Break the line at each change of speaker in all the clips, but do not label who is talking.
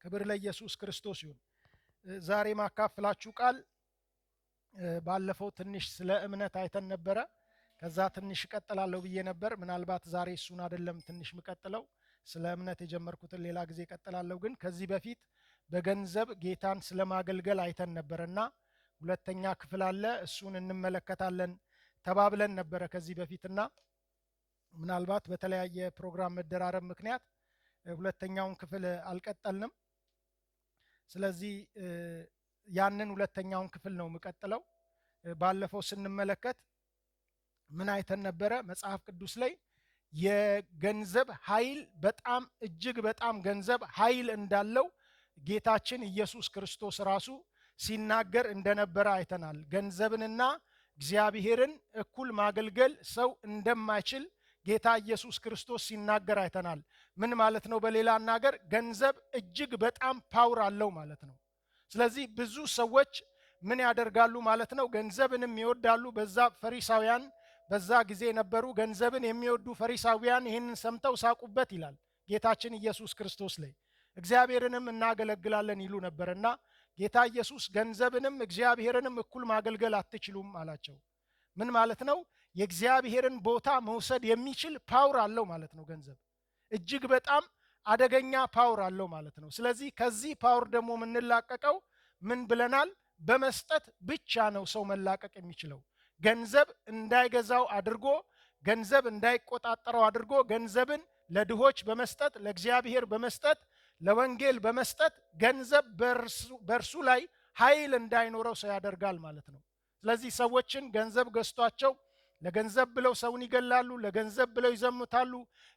ክብር ለኢየሱስ ክርስቶስ ይሁን። ዛሬ ማካፍላችሁ ቃል ባለፈው ትንሽ ስለ እምነት አይተን ነበረ። ከዛ ትንሽ እቀጥላለሁ ብዬ ነበር። ምናልባት ዛሬ እሱን አይደለም ትንሽ ምቀጥለው፣ ስለ እምነት የጀመርኩትን ሌላ ጊዜ እቀጥላለሁ። ግን ከዚህ በፊት በገንዘብ ጌታን ስለማገልገል አይተን ነበርና ሁለተኛ ክፍል አለ፣ እሱን እንመለከታለን ተባብለን ነበረ ከዚህ በፊትና ምናልባት በተለያየ ፕሮግራም መደራረብ ምክንያት ሁለተኛውን ክፍል አልቀጠልንም። ስለዚህ ያንን ሁለተኛውን ክፍል ነው የምቀጥለው። ባለፈው ስንመለከት ምን አይተን ነበረ? መጽሐፍ ቅዱስ ላይ የገንዘብ ኃይል በጣም እጅግ በጣም ገንዘብ ኃይል እንዳለው ጌታችን ኢየሱስ ክርስቶስ ራሱ ሲናገር እንደነበረ አይተናል። ገንዘብንና እግዚአብሔርን እኩል ማገልገል ሰው እንደማይችል ጌታ ኢየሱስ ክርስቶስ ሲናገር አይተናል። ምን ማለት ነው? በሌላ አናገር ገንዘብ እጅግ በጣም ፓወር አለው ማለት ነው። ስለዚህ ብዙ ሰዎች ምን ያደርጋሉ ማለት ነው? ገንዘብንም ይወዳሉ። በዛ ፈሪሳውያን በዛ ጊዜ የነበሩ ገንዘብን የሚወዱ ፈሪሳውያን ይህንን ሰምተው ሳቁበት ይላል ጌታችን ኢየሱስ ክርስቶስ ላይ። እግዚአብሔርንም እናገለግላለን ይሉ ነበርና ጌታ ኢየሱስ ገንዘብንም እግዚአብሔርንም እኩል ማገልገል አትችሉም አላቸው። ምን ማለት ነው? የእግዚአብሔርን ቦታ መውሰድ የሚችል ፓወር አለው ማለት ነው። ገንዘብ እጅግ በጣም አደገኛ ፓወር አለው ማለት ነው። ስለዚህ ከዚህ ፓወር ደግሞ የምንላቀቀው ምን ብለናል? በመስጠት ብቻ ነው ሰው መላቀቅ የሚችለው። ገንዘብ እንዳይገዛው አድርጎ፣ ገንዘብ እንዳይቆጣጠረው አድርጎ ገንዘብን ለድሆች በመስጠት፣ ለእግዚአብሔር በመስጠት፣ ለወንጌል በመስጠት ገንዘብ በእርሱ ላይ ኃይል እንዳይኖረው ሰው ያደርጋል ማለት ነው። ስለዚህ ሰዎችን ገንዘብ ገዝቷቸው ለገንዘብ ብለው ሰውን ይገላሉ፣ ለገንዘብ ብለው ይዘሙታሉ፣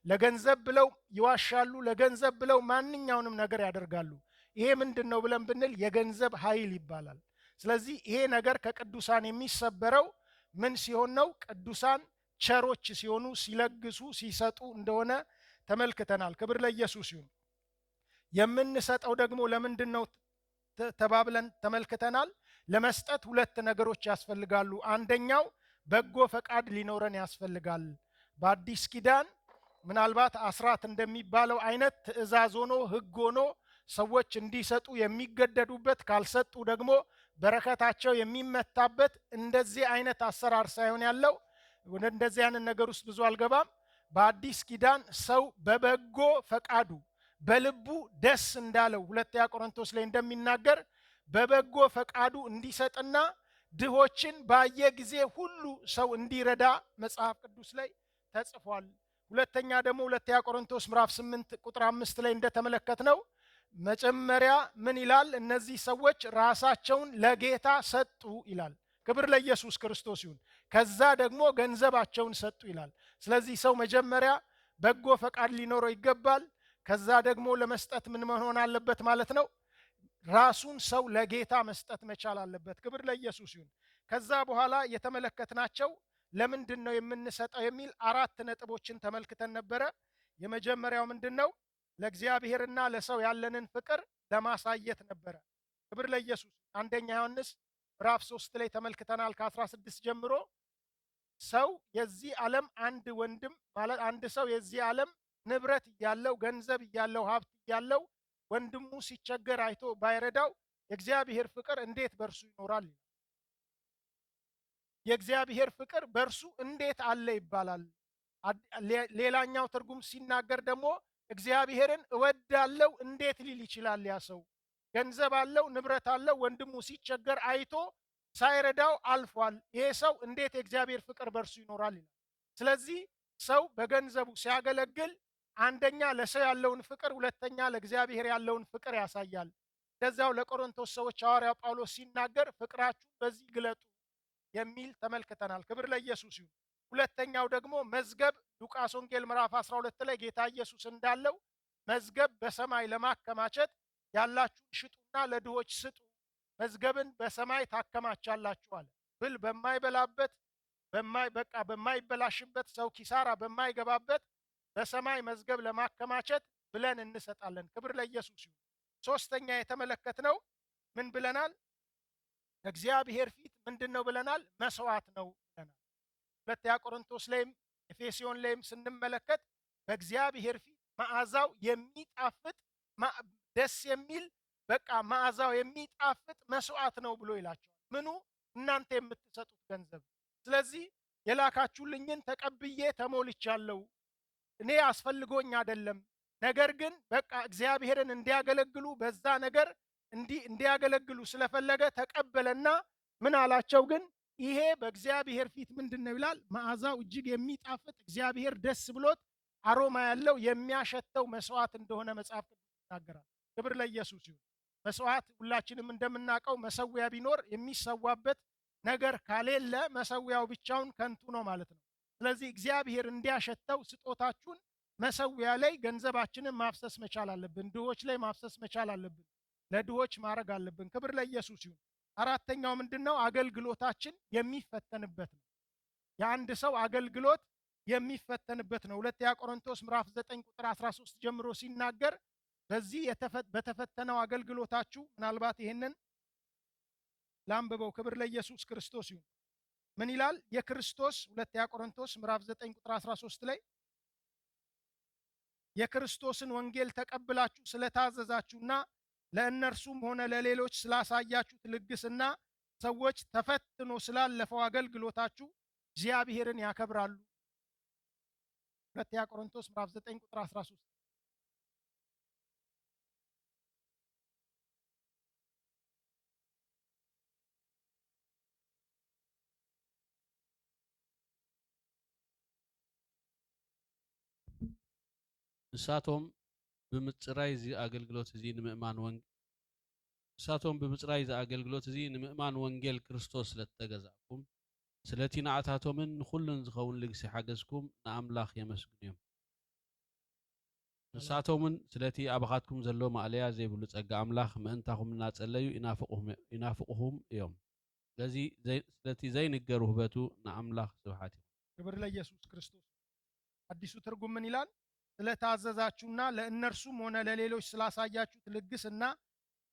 ለገንዘብ ብለው ይዋሻሉ፣ ለገንዘብ ብለው ማንኛውንም ነገር ያደርጋሉ። ይሄ ምንድን ነው ብለን ብንል የገንዘብ ኃይል ይባላል። ስለዚህ ይሄ ነገር ከቅዱሳን የሚሰበረው ምን ሲሆን ነው? ቅዱሳን ቸሮች ሲሆኑ፣ ሲለግሱ፣ ሲሰጡ እንደሆነ ተመልክተናል። ክብር ለኢየሱስ ይሁን። የምንሰጠው ደግሞ ለምንድን ነው ተባብለን ተመልክተናል። ለመስጠት ሁለት ነገሮች ያስፈልጋሉ። አንደኛው በጎ ፈቃድ ሊኖረን ያስፈልጋል። በአዲስ ኪዳን ምናልባት አስራት እንደሚባለው አይነት ትእዛዝ ሆኖ ሕግ ሆኖ ሰዎች እንዲሰጡ የሚገደዱበት፣ ካልሰጡ ደግሞ በረከታቸው የሚመታበት እንደዚህ አይነት አሰራር ሳይሆን ያለው ወደ እንደዚህ አይነት ነገር ውስጥ ብዙ አልገባም። በአዲስ ኪዳን ሰው በበጎ ፈቃዱ በልቡ ደስ እንዳለው ሁለተኛ ቆሮንቶስ ላይ እንደሚናገር በበጎ ፈቃዱ እንዲሰጥና ድሆችን ባየ ጊዜ ሁሉ ሰው እንዲረዳ መጽሐፍ ቅዱስ ላይ ተጽፏል። ሁለተኛ ደግሞ ሁለተኛ ቆሮንቶስ ምዕራፍ 8 ቁጥር 5 ላይ እንደተመለከትነው መጀመሪያ ምን ይላል? እነዚህ ሰዎች ራሳቸውን ለጌታ ሰጡ ይላል። ክብር ለኢየሱስ ክርስቶስ ይሁን። ከዛ ደግሞ ገንዘባቸውን ሰጡ ይላል። ስለዚህ ሰው መጀመሪያ በጎ ፈቃድ ሊኖረው ይገባል። ከዛ ደግሞ ለመስጠት ምን መሆን አለበት ማለት ነው? ራሱን ሰው ለጌታ መስጠት መቻል አለበት። ክብር ለኢየሱስ ይሁን። ከዛ በኋላ የተመለከትናቸው ለምንድን ነው የምንሰጠው የሚል 4 ነጥቦችን ተመልክተን ነበረ። የመጀመሪያው ምንድን ነው? ለእግዚአብሔርና ለሰው ያለንን ፍቅር ለማሳየት ነበረ። ክብር ለኢየሱስ። አንደኛ ዮሐንስ ምዕራፍ 3 ላይ ተመልክተናል ከ16 ጀምሮ። ሰው የዚህ ዓለም አንድ ወንድም ማለት አንድ ሰው የዚህ ዓለም ንብረት እያለው ገንዘብ እያለው ሀብት እያለው ወንድሙ ሲቸገር አይቶ ባይረዳው የእግዚአብሔር ፍቅር እንዴት በርሱ ይኖራል? የእግዚአብሔር ፍቅር በርሱ እንዴት አለ ይባላል። ሌላኛው ትርጉም ሲናገር ደግሞ እግዚአብሔርን እወዳለው እንዴት ሊል ይችላል? ያ ሰው ገንዘብ አለው፣ ንብረት አለው፣ ወንድሙ ሲቸገር አይቶ ሳይረዳው አልፏል። ይሄ ሰው እንዴት የእግዚአብሔር ፍቅር በርሱ ይኖራል ይላል። ስለዚህ ሰው በገንዘቡ ሲያገለግል አንደኛ ለሰው ያለውን ፍቅር፣ ሁለተኛ ለእግዚአብሔር ያለውን ፍቅር ያሳያል። እንደዚያው ለቆሮንቶስ ሰዎች ሐዋርያው ጳውሎስ ሲናገር ፍቅራችሁን በዚህ ግለጡ የሚል ተመልክተናል። ክብር ለኢየሱስ ይሁን። ሁለተኛው ደግሞ መዝገብ ሉቃስ ወንጌል ምዕራፍ 12 ላይ ጌታ ኢየሱስ እንዳለው መዝገብ በሰማይ ለማከማቸት ያላችሁን ሽጡና ለድሆች ስጡ፣ መዝገብን በሰማይ ታከማቻላችሁ አለ። ብል በማይበላበት በማይበላሽበት ሰው ኪሳራ በማይገባበት በሰማይ መዝገብ ለማከማቸት ብለን እንሰጣለን። ክብር ለኢየሱስ ይሁን። ሶስተኛ የተመለከትነው ምን ብለናል? እግዚአብሔር ፊት ምንድነው ብለናል? መስዋዕት ነው ብለናል። ሁለተኛ ቆሮንቶስ ላይም ኤፌሶን ላይም ስንመለከት በእግዚአብሔር ፊት መዓዛው የሚጣፍጥ ደስ የሚል በቃ መዓዛው የሚጣፍጥ መስዋዕት ነው ብሎ ይላቸዋል። ምኑ? እናንተ የምትሰጡት ገንዘብ። ስለዚህ የላካችሁልኝን ተቀብዬ ተሞልቻለሁ። እኔ አስፈልጎኝ አይደለም፣ ነገር ግን በቃ እግዚአብሔርን እንዲያገለግሉ በዛ ነገር እንዲያገለግሉ ስለፈለገ ተቀበለና ምን አላቸው? ግን ይሄ በእግዚአብሔር ፊት ምንድነው ይላል? መዓዛው እጅግ የሚጣፍጥ እግዚአብሔር ደስ ብሎት አሮማ ያለው የሚያሸተው መስዋዕት እንደሆነ መጽሐፍ ቅዱስ ይናገራል። ክብር ለኢየሱስ ይሁን። መስዋዕት ሁላችንም እንደምናውቀው መሰዊያ ቢኖር የሚሰዋበት ነገር ካሌለ መሰዊያው ብቻውን ከንቱ ነው ማለት ነው። ስለዚህ እግዚአብሔር እንዲያሸተው ስጦታችሁን መሰዊያ ላይ ገንዘባችንን ማፍሰስ መቻል አለብን። ድሆች ላይ ማፍሰስ መቻል አለብን። ለድሆች ማድረግ አለብን። ክብር ለኢየሱስ ይሁን። አራተኛው ምንድነው? አገልግሎታችን የሚፈተንበት ነው። የአንድ ሰው አገልግሎት የሚፈተንበት ነው። ሁለተኛ ቆሮንቶስ ምዕራፍ 9 ቁጥር 13 ጀምሮ ሲናገር በዚህ በተፈተነው አገልግሎታችሁ ምናልባት ይሄንን ላንብበው። ክብር ለኢየሱስ ክርስቶስ ይሁን። ምን ይላል? የክርስቶስ ሁለተኛ ቆሮንቶስ ምዕራፍ 9 ቁጥር 13 ላይ የክርስቶስን ወንጌል ተቀብላችሁ ስለታዘዛችሁና ለእነርሱም ሆነ ለሌሎች ስላሳያችሁት ልግስና ሰዎች ተፈትኖ ስላለፈው አገልግሎታችሁ እግዚአብሔርን ያከብራሉ። ሁለተኛ ቆሮንቶስ ምዕራፍ 9 ቁጥር 13
ንሳቶም ብምጽራይ እዚ ኣገልግሎት እዚ ንምእማን ወንጌል ክርስቶስ ስለተገዛእኩም ስለቲ ንዓታቶምን ንኹሉን ዝኸውን ልግሲ ሓገዝኩም ንኣምላኽ የመስግኑ እዮም። ንሳቶምን ስለቲ ኣባኻትኩም ዘሎ ማዕለያ ዘይብሉ ጸጋ ኣምላኽ ምእንታኹም እናጸለዩ ይናፍቑኹም እዮም። ስለቲ ዘይንገር ውህበቱ ንኣምላኽ ስብሓት ይኹን።
ክብር ለኢየሱስ ክርስቶስ። አዲሱ ትርጉም ምን ይላል? ስለታዘዛችሁና ለእነርሱም ሆነ ለሌሎች ስላሳያችሁት ልግስና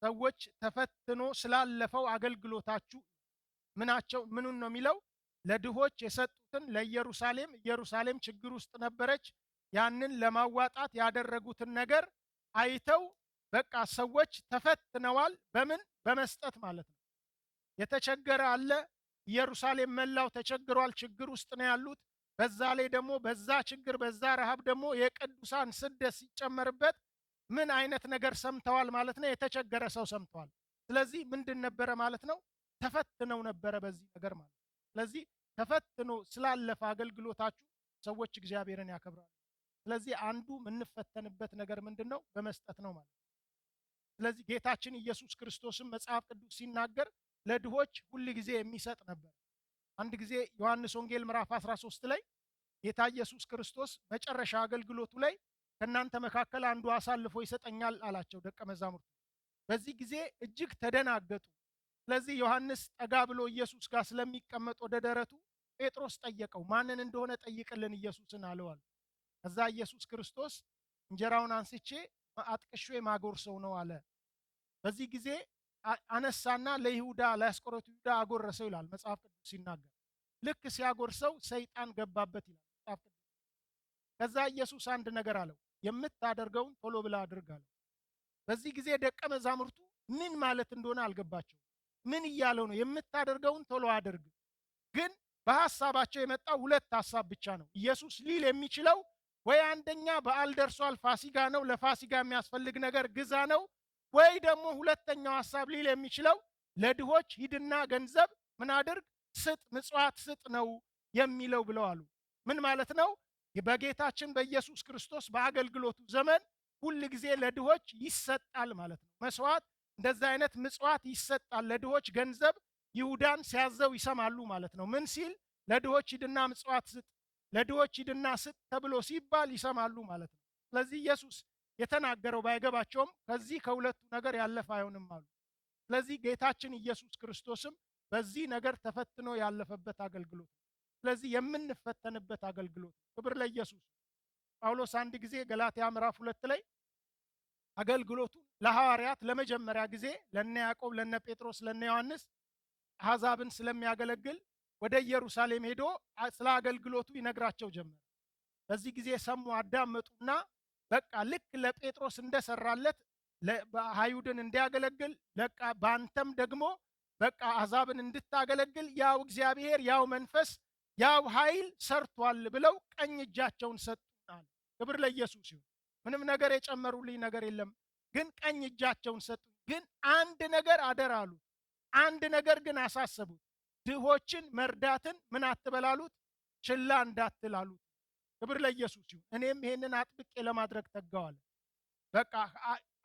ሰዎች ተፈትኖ ስላለፈው አገልግሎታችሁ ምኑን ነው የሚለው? ለድሆች የሰጡትን ኢየሩሳሌም ችግር ውስጥ ነበረች። ያንን ለማዋጣት ያደረጉትን ነገር አይተው በቃ ሰዎች ተፈትነዋል። በምን? በመስጠት ማለት ነው። የተቸገረ አለ። ኢየሩሳሌም መላው ተቸግሯል። ችግር ውስጥ ነው ያሉት። በዛ ላይ ደግሞ በዛ ችግር በዛ ረሃብ ደግሞ የቅዱሳን ስደት ሲጨመርበት ምን አይነት ነገር ሰምተዋል ማለት ነው? የተቸገረ ሰው ሰምተዋል። ስለዚህ ምንድን ነበረ ማለት ነው? ተፈትነው ነበረ በዚህ ነገር ማለት ነው። ስለዚህ ተፈትኖ ስላለፈ አገልግሎታችሁ ሰዎች እግዚአብሔርን ያከብራሉ። ስለዚህ አንዱ የምንፈተንበት ነገር ምንድነው? በመስጠት ነው ማለት ነው። ስለዚህ ጌታችን ኢየሱስ ክርስቶስም መጽሐፍ ቅዱስ ሲናገር ለድሆች ሁል ጊዜ የሚሰጥ ነበር። አንድ ጊዜ ዮሐንስ ወንጌል ምዕራፍ 13 ላይ ጌታ ኢየሱስ ክርስቶስ መጨረሻ አገልግሎቱ ላይ ከእናንተ መካከል አንዱ አሳልፎ ይሰጠኛል አላቸው ደቀ መዛሙርቱ። በዚህ ጊዜ እጅግ ተደናገጡ። ስለዚህ ዮሐንስ ጠጋ ብሎ ኢየሱስ ጋር ስለሚቀመጥ ወደ ደረቱ ጴጥሮስ ጠየቀው። ማንን እንደሆነ ጠይቅልን ኢየሱስን አለዋል። ከዛ ኢየሱስ ክርስቶስ እንጀራውን አንስቼ አጥቅሼ ማጎርሰው ነው አለ። በዚህ ጊዜ አነሳና ለይሁዳ ለአስቆሮቱ ይሁዳ አጎረሰው ይላል መጽሐፍ ቅዱስ ሲናገር። ልክ ሲያጎርሰው ሰይጣን ገባበት ይላል መጽሐፍ ቅዱስ። ከዛ ኢየሱስ አንድ ነገር አለው፣ የምታደርገውን ቶሎ ብላ አድርግ አለው። በዚህ ጊዜ ደቀ መዛሙርቱ ምን ማለት እንደሆነ አልገባቸው። ምን እያለው ነው? የምታደርገውን ቶሎ አድርግ። ግን በሐሳባቸው የመጣው ሁለት ሐሳብ ብቻ ነው። ኢየሱስ ሊል የሚችለው ወይ አንደኛ በዓል ደርሷል ፋሲጋ ነው፣ ለፋሲጋ የሚያስፈልግ ነገር ግዛ ነው፣ ወይ ደግሞ ሁለተኛው ሐሳብ ሊል የሚችለው ለድሆች ሂድና ገንዘብ ምን አድርግ? ስጥ፣ ምጽዋት ስጥ ነው የሚለው ብለው አሉ። ምን ማለት ነው? በጌታችን በኢየሱስ ክርስቶስ በአገልግሎቱ ዘመን ሁል ጊዜ ለድሆች ይሰጣል ማለት ነው። መስዋዕት እንደዛ አይነት ምጽዋት ይሰጣል ለድሆች። ገንዘብ ይሁዳን ሲያዘው ይሰማሉ ማለት ነው። ምን ሲል? ለድሆች ሂድና ምጽዋት ስጥ፣ ለድሆች ሂድና ስጥ ተብሎ ሲባል ይሰማሉ ማለት ነው። ስለዚህ ኢየሱስ የተናገረው ባይገባቸውም ከዚህ ከሁለቱ ነገር ያለፈ አይሆንም አሉ። ስለዚህ ጌታችን ኢየሱስ ክርስቶስም በዚህ ነገር ተፈትኖ ያለፈበት አገልግሎት፣ ስለዚህ የምንፈተንበት አገልግሎት። ክብር ለኢየሱስ። ጳውሎስ አንድ ጊዜ ገላትያ ምዕራፍ 2 ላይ አገልግሎቱ ለሐዋርያት ለመጀመሪያ ጊዜ ለነ ያዕቆብ፣ ለነ ጴጥሮስ፣ ለነ ዮሐንስ አሕዛብን ስለሚያገለግል ወደ ኢየሩሳሌም ሄዶ ስለ አገልግሎቱ ይነግራቸው ጀመረ። በዚህ ጊዜ ሰሙ፣ አዳመጡና በቃ ልክ ለጴጥሮስ እንደሰራለት አይሁድን እንዲያገለግል በቃ በአንተም ደግሞ በቃ አሕዛብን እንድታገለግል ያው እግዚአብሔር ያው መንፈስ ያው ኃይል ሰርቷል ብለው ቀኝ እጃቸውን ሰጡናል። ክብር ለኢየሱስ ይሁን። ምንም ነገር የጨመሩልኝ ነገር የለም፣ ግን ቀኝ እጃቸውን ሰጡ። ግን አንድ ነገር አደራ አሉት። አንድ ነገር ግን አሳሰቡት። ድሆችን መርዳትን ምን አትበላሉት? ችላ እንዳትላሉት። ክብር ለኢየሱስ ይሁን። እኔም ይሄንን አጥብቄ ለማድረግ ተጋዋለ። በቃ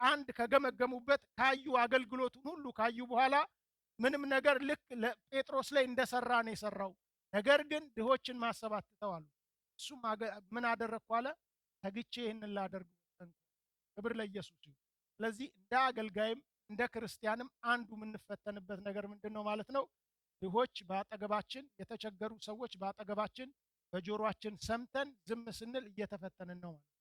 አንድ ከገመገሙበት ካዩ አገልግሎቱን ሁሉ ካዩ በኋላ ምንም ነገር ልክ ለጴጥሮስ ላይ እንደሰራ ነው የሰራው። ነገር ግን ድሆችን ማሰብ አትተዋሉ። እሱም ምን አደረግኩ አለ? ተግቼ ይህንን ላደርግ። ክብር ለኢየሱስ ይሁን። ስለዚህ እንደ አገልጋይም እንደ ክርስቲያንም አንዱ የምንፈተንበት ነገር ምንድን ነው ማለት ነው? ድሆች በአጠገባችን፣ የተቸገሩ ሰዎች በአጠገባችን በጆሮአችን ሰምተን ዝም ስንል እየተፈተንን ነው ማለት ነው።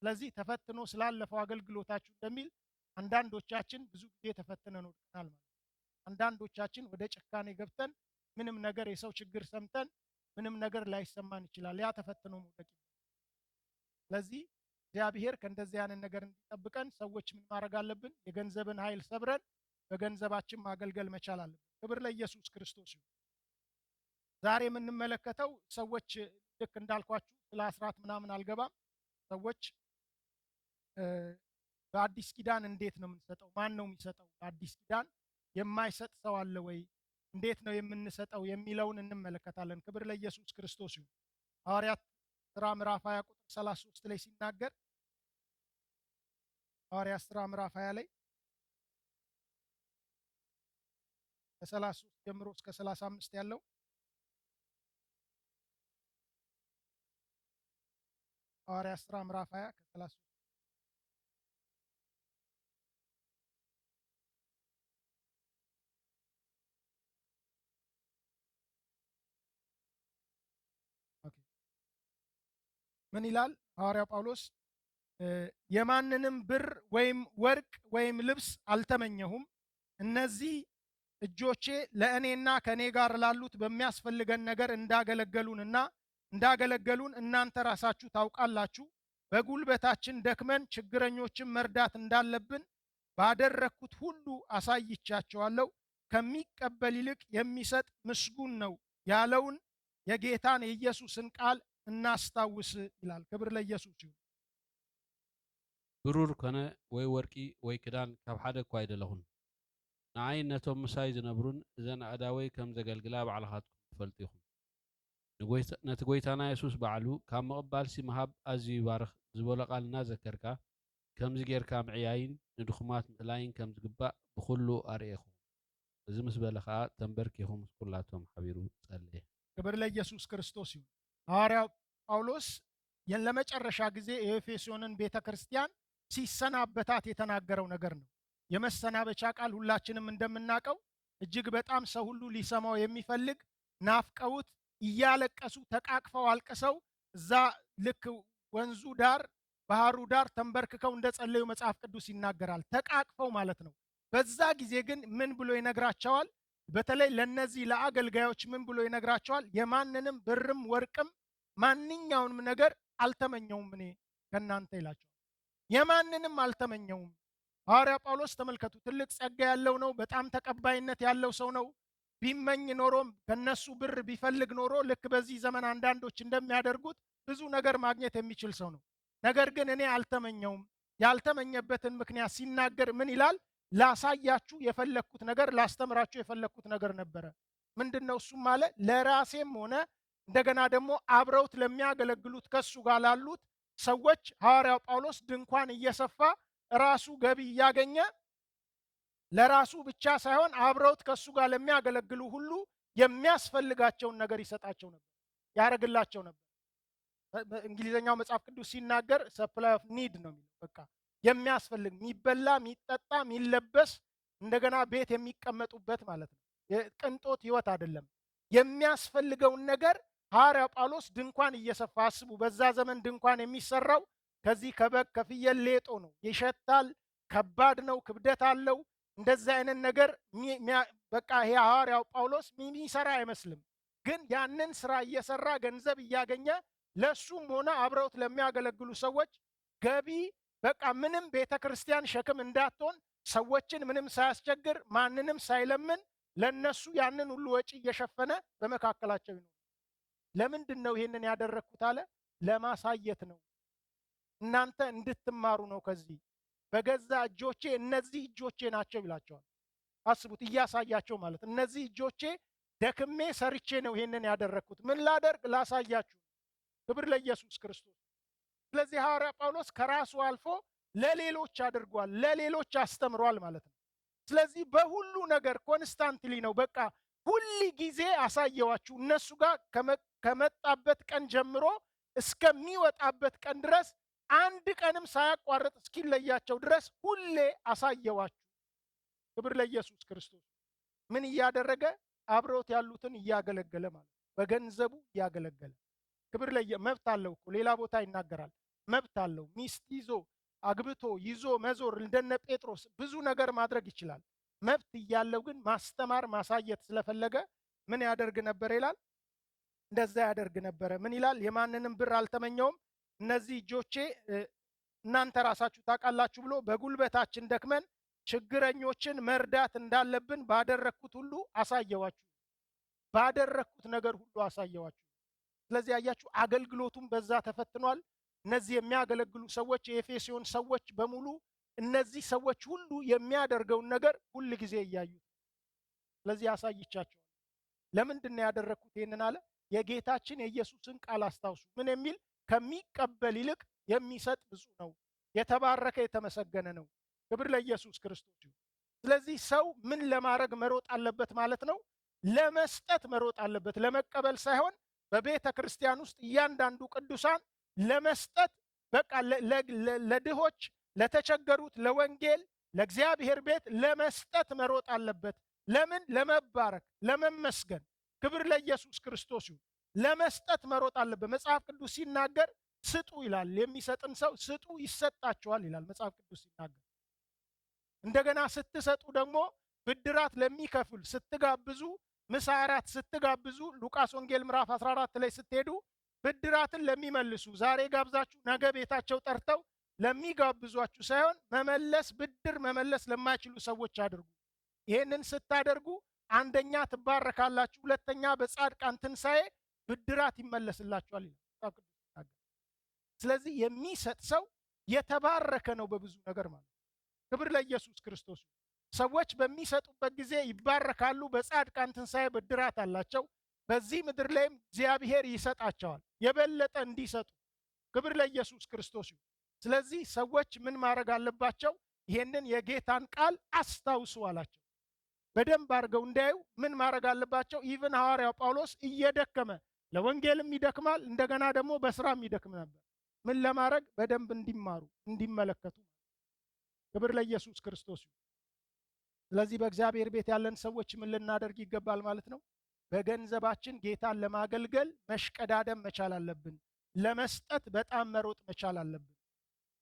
ስለዚህ ተፈትኖ ስላለፈው አገልግሎታችሁ እንደሚል አንዳንዶቻችን ብዙ ጊዜ ተፈትነን ወድቀናል ማለት ነው። አንዳንዶቻችን ወደ ጭካኔ ገብተን ምንም ነገር የሰው ችግር ሰምተን ምንም ነገር ላይሰማን ይችላል። ያ ተፈትኖ መውደቅ። ስለዚህ እግዚአብሔር ከእንደዚህ አይነት ነገር እንዲጠብቀን ሰዎች ምን ማድረግ አለብን? የገንዘብን ኃይል ሰብረን በገንዘባችን ማገልገል መቻል አለብን። ክብር ለኢየሱስ ክርስቶስ ይሁን። ዛሬ የምንመለከተው ሰዎች ልክ እንዳልኳችሁ ስለ አስራት ምናምን አልገባም። ሰዎች በአዲስ ኪዳን እንዴት ነው የምንሰጠው? ማን ነው የሚሰጠው? በአዲስ ኪዳን የማይሰጥ ሰው አለ ወይ? እንዴት ነው የምንሰጠው የሚለውን እንመለከታለን። ክብር ለኢየሱስ ክርስቶስ ይሁን። ሐዋርያት ሥራ ምዕራፍ 20 ቁጥር 33 ላይ ሲናገር ሐዋርያት ሥራ ምዕራፍ 20 ላይ ከ33 ጀምሮ እስከ 35 ያለው ሐዋርያት ሥራ ምዕራፍ 20 ከ33 ምን ይላል? ሐዋርያው ጳውሎስ የማንንም ብር ወይም ወርቅ ወይም ልብስ አልተመኘሁም። እነዚህ እጆቼ ለእኔና ከእኔ ጋር ላሉት በሚያስፈልገን ነገር እንዳገለገሉን እናንተ ራሳችሁ ታውቃላችሁ። በጉልበታችን ደክመን ችግረኞችን መርዳት እንዳለብን ባደረግኩት ሁሉ አሳይቻቸዋለሁ። ከሚቀበል ይልቅ የሚሰጥ ምስጉን ነው ያለውን የጌታን የኢየሱስን ቃል እናስታውስ ይላል። ክብር ለኢየሱስ ይሁን።
ብሩር ኮነ ወይ ወርቂ ወይ ክዳን ካብ ሓደ እኳ አይደለኹን። ንዓይ ነቶም ምሳይ ዝነብሩን እዘን ኣእዳወይ ከም ዘገልግላ ባዕልኻትኩም ትፈልጡ ኢኹም። ነቲ ጎይታና የሱስ ባዕሉ ካብ ምቕባልሲ ምሃብ ኣዝዩ ይባርኽ ዝበሎ ቃል እናዘከርካ ከምዚ ጌርካ ምዕያይን ንድኹማት ምዕላይን ከም ዝግባእ ብኩሉ ኣርኤኹም። እዚ ምስ በለ ከዓ ተንበርኪኹም ምስ ኩላቶም ሓቢሩ ጸለየ።
ክብር ለኢየሱስ ክርስቶስ ይሁን። ሐዋርያው ጳውሎስ ለመጨረሻ ጊዜ የኤፌሶንን ቤተ ክርስቲያን ሲሰናበታት የተናገረው ነገር ነው። የመሰናበቻ ቃል ሁላችንም እንደምናውቀው እጅግ በጣም ሰው ሁሉ ሊሰማው የሚፈልግ ናፍቀውት እያለቀሱ ተቃቅፈው አልቅሰው እዛ ልክ ወንዙ ዳር ባህሩ ዳር ተንበርክከው እንደጸለዩ መጽሐፍ ቅዱስ ይናገራል። ተቃቅፈው ማለት ነው። በዛ ጊዜ ግን ምን ብሎ ይነግራቸዋል? በተለይ ለነዚህ ለአገልጋዮች ምን ብሎ ይነግራቸዋል? የማንንም ብርም ወርቅም ማንኛውንም ነገር አልተመኘውም እኔ ከናንተ ይላቸዋል። የማንንም አልተመኘውም። ሐዋርያ ጳውሎስ ተመልከቱ፣ ትልቅ ጸጋ ያለው ነው። በጣም ተቀባይነት ያለው ሰው ነው። ቢመኝ ኖሮ ከነሱ ብር ቢፈልግ ኖሮ ልክ በዚህ ዘመን አንዳንዶች እንደሚያደርጉት ብዙ ነገር ማግኘት የሚችል ሰው ነው። ነገር ግን እኔ አልተመኘውም። ያልተመኘበትን ምክንያት ሲናገር ምን ይላል? ላሳያችሁ የፈለኩት ነገር፣ ላስተምራችሁ የፈለኩት ነገር ነበረ። ምንድነው? እሱም አለ ለራሴም ሆነ እንደገና ደግሞ አብረውት ለሚያገለግሉት ከሱ ጋር ላሉት ሰዎች ሐዋርያው ጳውሎስ ድንኳን እየሰፋ ራሱ ገቢ እያገኘ ለራሱ ብቻ ሳይሆን አብረውት ከሱ ጋር ለሚያገለግሉ ሁሉ የሚያስፈልጋቸውን ነገር ይሰጣቸው ነበር፣ ያደርግላቸው ነበር። በእንግሊዘኛው መጽሐፍ ቅዱስ ሲናገር ሰፕላይ ኦፍ ኒድ ነው የሚለው። በቃ የሚያስፈልግ የሚበላ፣ የሚጠጣ፣ የሚለበስ እንደገና ቤት የሚቀመጡበት ማለት ነው። የቅንጦት ህይወት አይደለም። የሚያስፈልገውን ነገር ሐዋርያው ጳውሎስ ድንኳን እየሰፋ አስቡ። በዛ ዘመን ድንኳን የሚሰራው ከዚህ ከበግ ከፍየል ሌጦ ነው። ይሸታል፣ ከባድ ነው፣ ክብደት አለው። እንደዛ አይነት ነገር በቃ ይሄ ሐዋርያው ጳውሎስ የሚሰራ አይመስልም። ግን ያንን ስራ እየሰራ ገንዘብ እያገኘ ለሱም ሆነ አብረውት ለሚያገለግሉ ሰዎች ገቢ በቃ ምንም ቤተክርስቲያን ሸክም እንዳትሆን ሰዎችን ምንም ሳያስቸግር ማንንም ሳይለምን ለነሱ ያንን ሁሉ ወጪ እየሸፈነ በመካከላቸው ይኖር። ለምንድን ነው ይሄንን ያደረኩት አለ? ለማሳየት ነው። እናንተ እንድትማሩ ነው። ከዚህ በገዛ እጆቼ እነዚህ እጆቼ ናቸው ይላቸዋል። አስቡት፣ እያሳያቸው ማለት እነዚህ እጆቼ ደክሜ ሰርቼ ነው ይሄንን ያደረኩት። ምን ላደርግ? ላሳያችሁ። ክብር ለኢየሱስ ክርስቶስ። ስለዚህ ሐዋርያ ጳውሎስ ከራሱ አልፎ ለሌሎች አድርጓል፣ ለሌሎች አስተምሯል ማለት ነው። ስለዚህ በሁሉ ነገር ኮንስታንትሊ ነው። በቃ ሁል ጊዜ አሳየዋችሁ። እነሱ ጋር ከመጣበት ቀን ጀምሮ እስከሚወጣበት ቀን ድረስ አንድ ቀንም ሳያቋርጥ እስኪለያቸው ድረስ ሁሌ አሳየዋችሁ። ክብር ለኢየሱስ ክርስቶስ። ምን እያደረገ? አብረውት ያሉትን እያገለገለ ማለት ነው። በገንዘቡ እያገለገለ። ክብር መብት አለው እኮ ሌላ ቦታ ይናገራል። መብት አለው። ሚስት ይዞ አግብቶ ይዞ መዞር እንደነ ጴጥሮስ ብዙ ነገር ማድረግ ይችላል። መብት እያለው ግን ማስተማር ማሳየት ስለፈለገ ምን ያደርግ ነበር ይላል? እንደዛ ያደርግ ነበረ። ምን ይላል? የማንንም ብር አልተመኘውም፣ እነዚህ እጆቼ እናንተ ራሳችሁ ታውቃላችሁ ብሎ በጉልበታችን ደክመን ችግረኞችን መርዳት እንዳለብን ባደረኩት ሁሉ አሳየዋችሁ። ባደረኩት ነገር ሁሉ አሳየዋችሁ። ስለዚህ ያያችሁ አገልግሎቱም በዛ ተፈትኗል። እነዚህ የሚያገለግሉ ሰዎች የኤፌሶን ሰዎች በሙሉ እነዚህ ሰዎች ሁሉ የሚያደርገውን ነገር ሁል ጊዜ እያዩ፣ ስለዚህ አሳይቻቸዋል። ለምንድን ነው ያደረኩት ይሄንን አለ? የጌታችን የኢየሱስን ቃል አስታውሱ። ምን የሚል? ከሚቀበል ይልቅ የሚሰጥ ብፁዕ ነው፣ የተባረከ የተመሰገነ ነው። ክብር ለኢየሱስ ክርስቶስ ይሁን። ስለዚህ ሰው ምን ለማድረግ መሮጥ አለበት ማለት ነው? ለመስጠት መሮጥ አለበት፣ ለመቀበል ሳይሆን። በቤተ ክርስቲያን ውስጥ እያንዳንዱ ቅዱሳን ለመስጠት በቃ ለድሆች፣ ለተቸገሩት፣ ለወንጌል፣ ለእግዚአብሔር ቤት ለመስጠት መሮጥ አለበት። ለምን? ለመባረክ፣ ለመመስገን። ክብር ለኢየሱስ ክርስቶስ ይሁን። ለመስጠት መሮጥ አለበት። መጽሐፍ ቅዱስ ሲናገር ስጡ ይላል። የሚሰጥን ሰው ስጡ ይሰጣችኋል ይላል መጽሐፍ ቅዱስ ሲናገር። እንደገና ስትሰጡ ደግሞ ብድራት ለሚከፍል ስትጋብዙ፣ ምሳ እራት ስትጋብዙ ሉቃስ ወንጌል ምዕራፍ 14 ላይ ስትሄዱ ብድራትን ለሚመልሱ ዛሬ ጋብዛችሁ ነገ ቤታቸው ጠርተው ለሚጋብዟችሁ ሳይሆን መመለስ ብድር መመለስ ለማይችሉ ሰዎች አድርጉ። ይሄንን ስታደርጉ አንደኛ ትባረካላችሁ፣ ሁለተኛ በጻድቃን ትንሣኤ ብድራት ይመለስላችኋል ይላል። ስለዚህ የሚሰጥ ሰው የተባረከ ነው በብዙ ነገር ማለት ነው። ክብር ለኢየሱስ ክርስቶስ። ሰዎች በሚሰጡበት ጊዜ ይባረካሉ፣ በጻድቃን ትንሣኤ ብድራት አላቸው። በዚህ ምድር ላይም እግዚአብሔር ይሰጣቸዋል የበለጠ እንዲሰጡ። ክብር ለኢየሱስ ክርስቶስ ይሁን። ስለዚህ ሰዎች ምን ማድረግ አለባቸው? ይሄንን የጌታን ቃል አስታውሱ አላቸው። በደንብ አድርገው እንዳዩ ምን ማድረግ አለባቸው? ኢቭን ሐዋርያው ጳውሎስ እየደከመ ለወንጌልም ይደክማል፣ እንደገና ደግሞ በስራም ይደክም ነበር። ምን ለማድረግ? በደንብ እንዲማሩ እንዲመለከቱ። ክብር ለኢየሱስ ክርስቶስ ይሁን። ስለዚህ በእግዚአብሔር ቤት ያለን ሰዎች ምን ልናደርግ ይገባል ማለት ነው? በገንዘባችን ጌታን ለማገልገል መሽቀዳደም መቻል አለብን። ለመስጠት በጣም መሮጥ መቻል አለብን።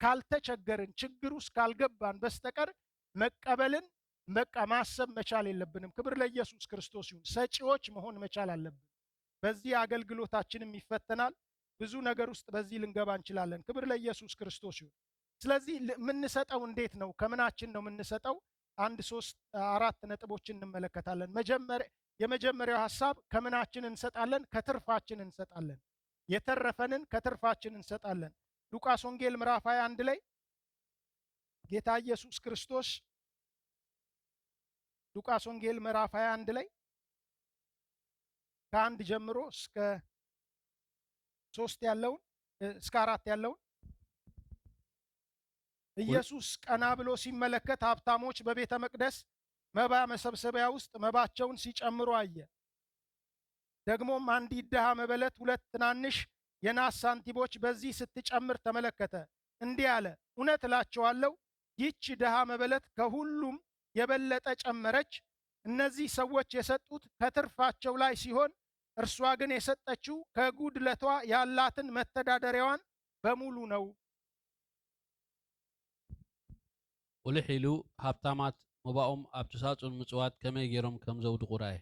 ካልተቸገርን ችግር ውስጥ ካልገባን በስተቀር መቀበልን በቃ ማሰብ መቻል የለብንም። ክብር ለኢየሱስ ክርስቶስ ይሁን። ሰጪዎች መሆን መቻል አለብን። በዚህ አገልግሎታችንም ይፈተናል። ብዙ ነገር ውስጥ በዚህ ልንገባ እንችላለን። ክብር ለኢየሱስ ክርስቶስ ይሁን። ስለዚህ የምንሰጠው እንዴት ነው? ከምናችን ነው የምንሰጠው? አንድ 3-4 ነጥቦችን እንመለከታለን። የመጀመሪያው ሐሳብ ከምናችን እንሰጣለን? ከትርፋችን እንሰጣለን። የተረፈንን ከትርፋችን እንሰጣለን። ሉቃስ ወንጌል ምዕራፍ 21 ላይ ጌታ ኢየሱስ ክርስቶስ ሉቃስ ወንጌል ምዕራፍ 21 ላይ ከ1 ጀምሮ እስከ 3 ያለውን እስከ 4 ያለውን ኢየሱስ ቀና ብሎ ሲመለከት ሀብታሞች በቤተ መቅደስ መባ መሰብሰቢያ ውስጥ መባቸውን ሲጨምሩ አየ። ደግሞም አንዲት ድሃ መበለት 2 ትናንሽ የናስ ሳንቲሞች በዚህ ስትጨምር ተመለከተ። እንዲህ አለ፣ እውነት እላችኋለሁ ይህች ድሃ መበለት ከሁሉም የበለጠ ጨመረች። እነዚህ ሰዎች የሰጡት ከትርፋቸው ላይ ሲሆን እርሷ ግን የሰጠችው ከጉድለቷ ያላትን መተዳደሪያዋን በሙሉ ነው።
ቁልሕ ኢሉ ሃብታማት መባኦም ኣብቲ ሳጹን ምጽዋት ከመይ ገይሮም ከም ዘውድቑ ረአየ።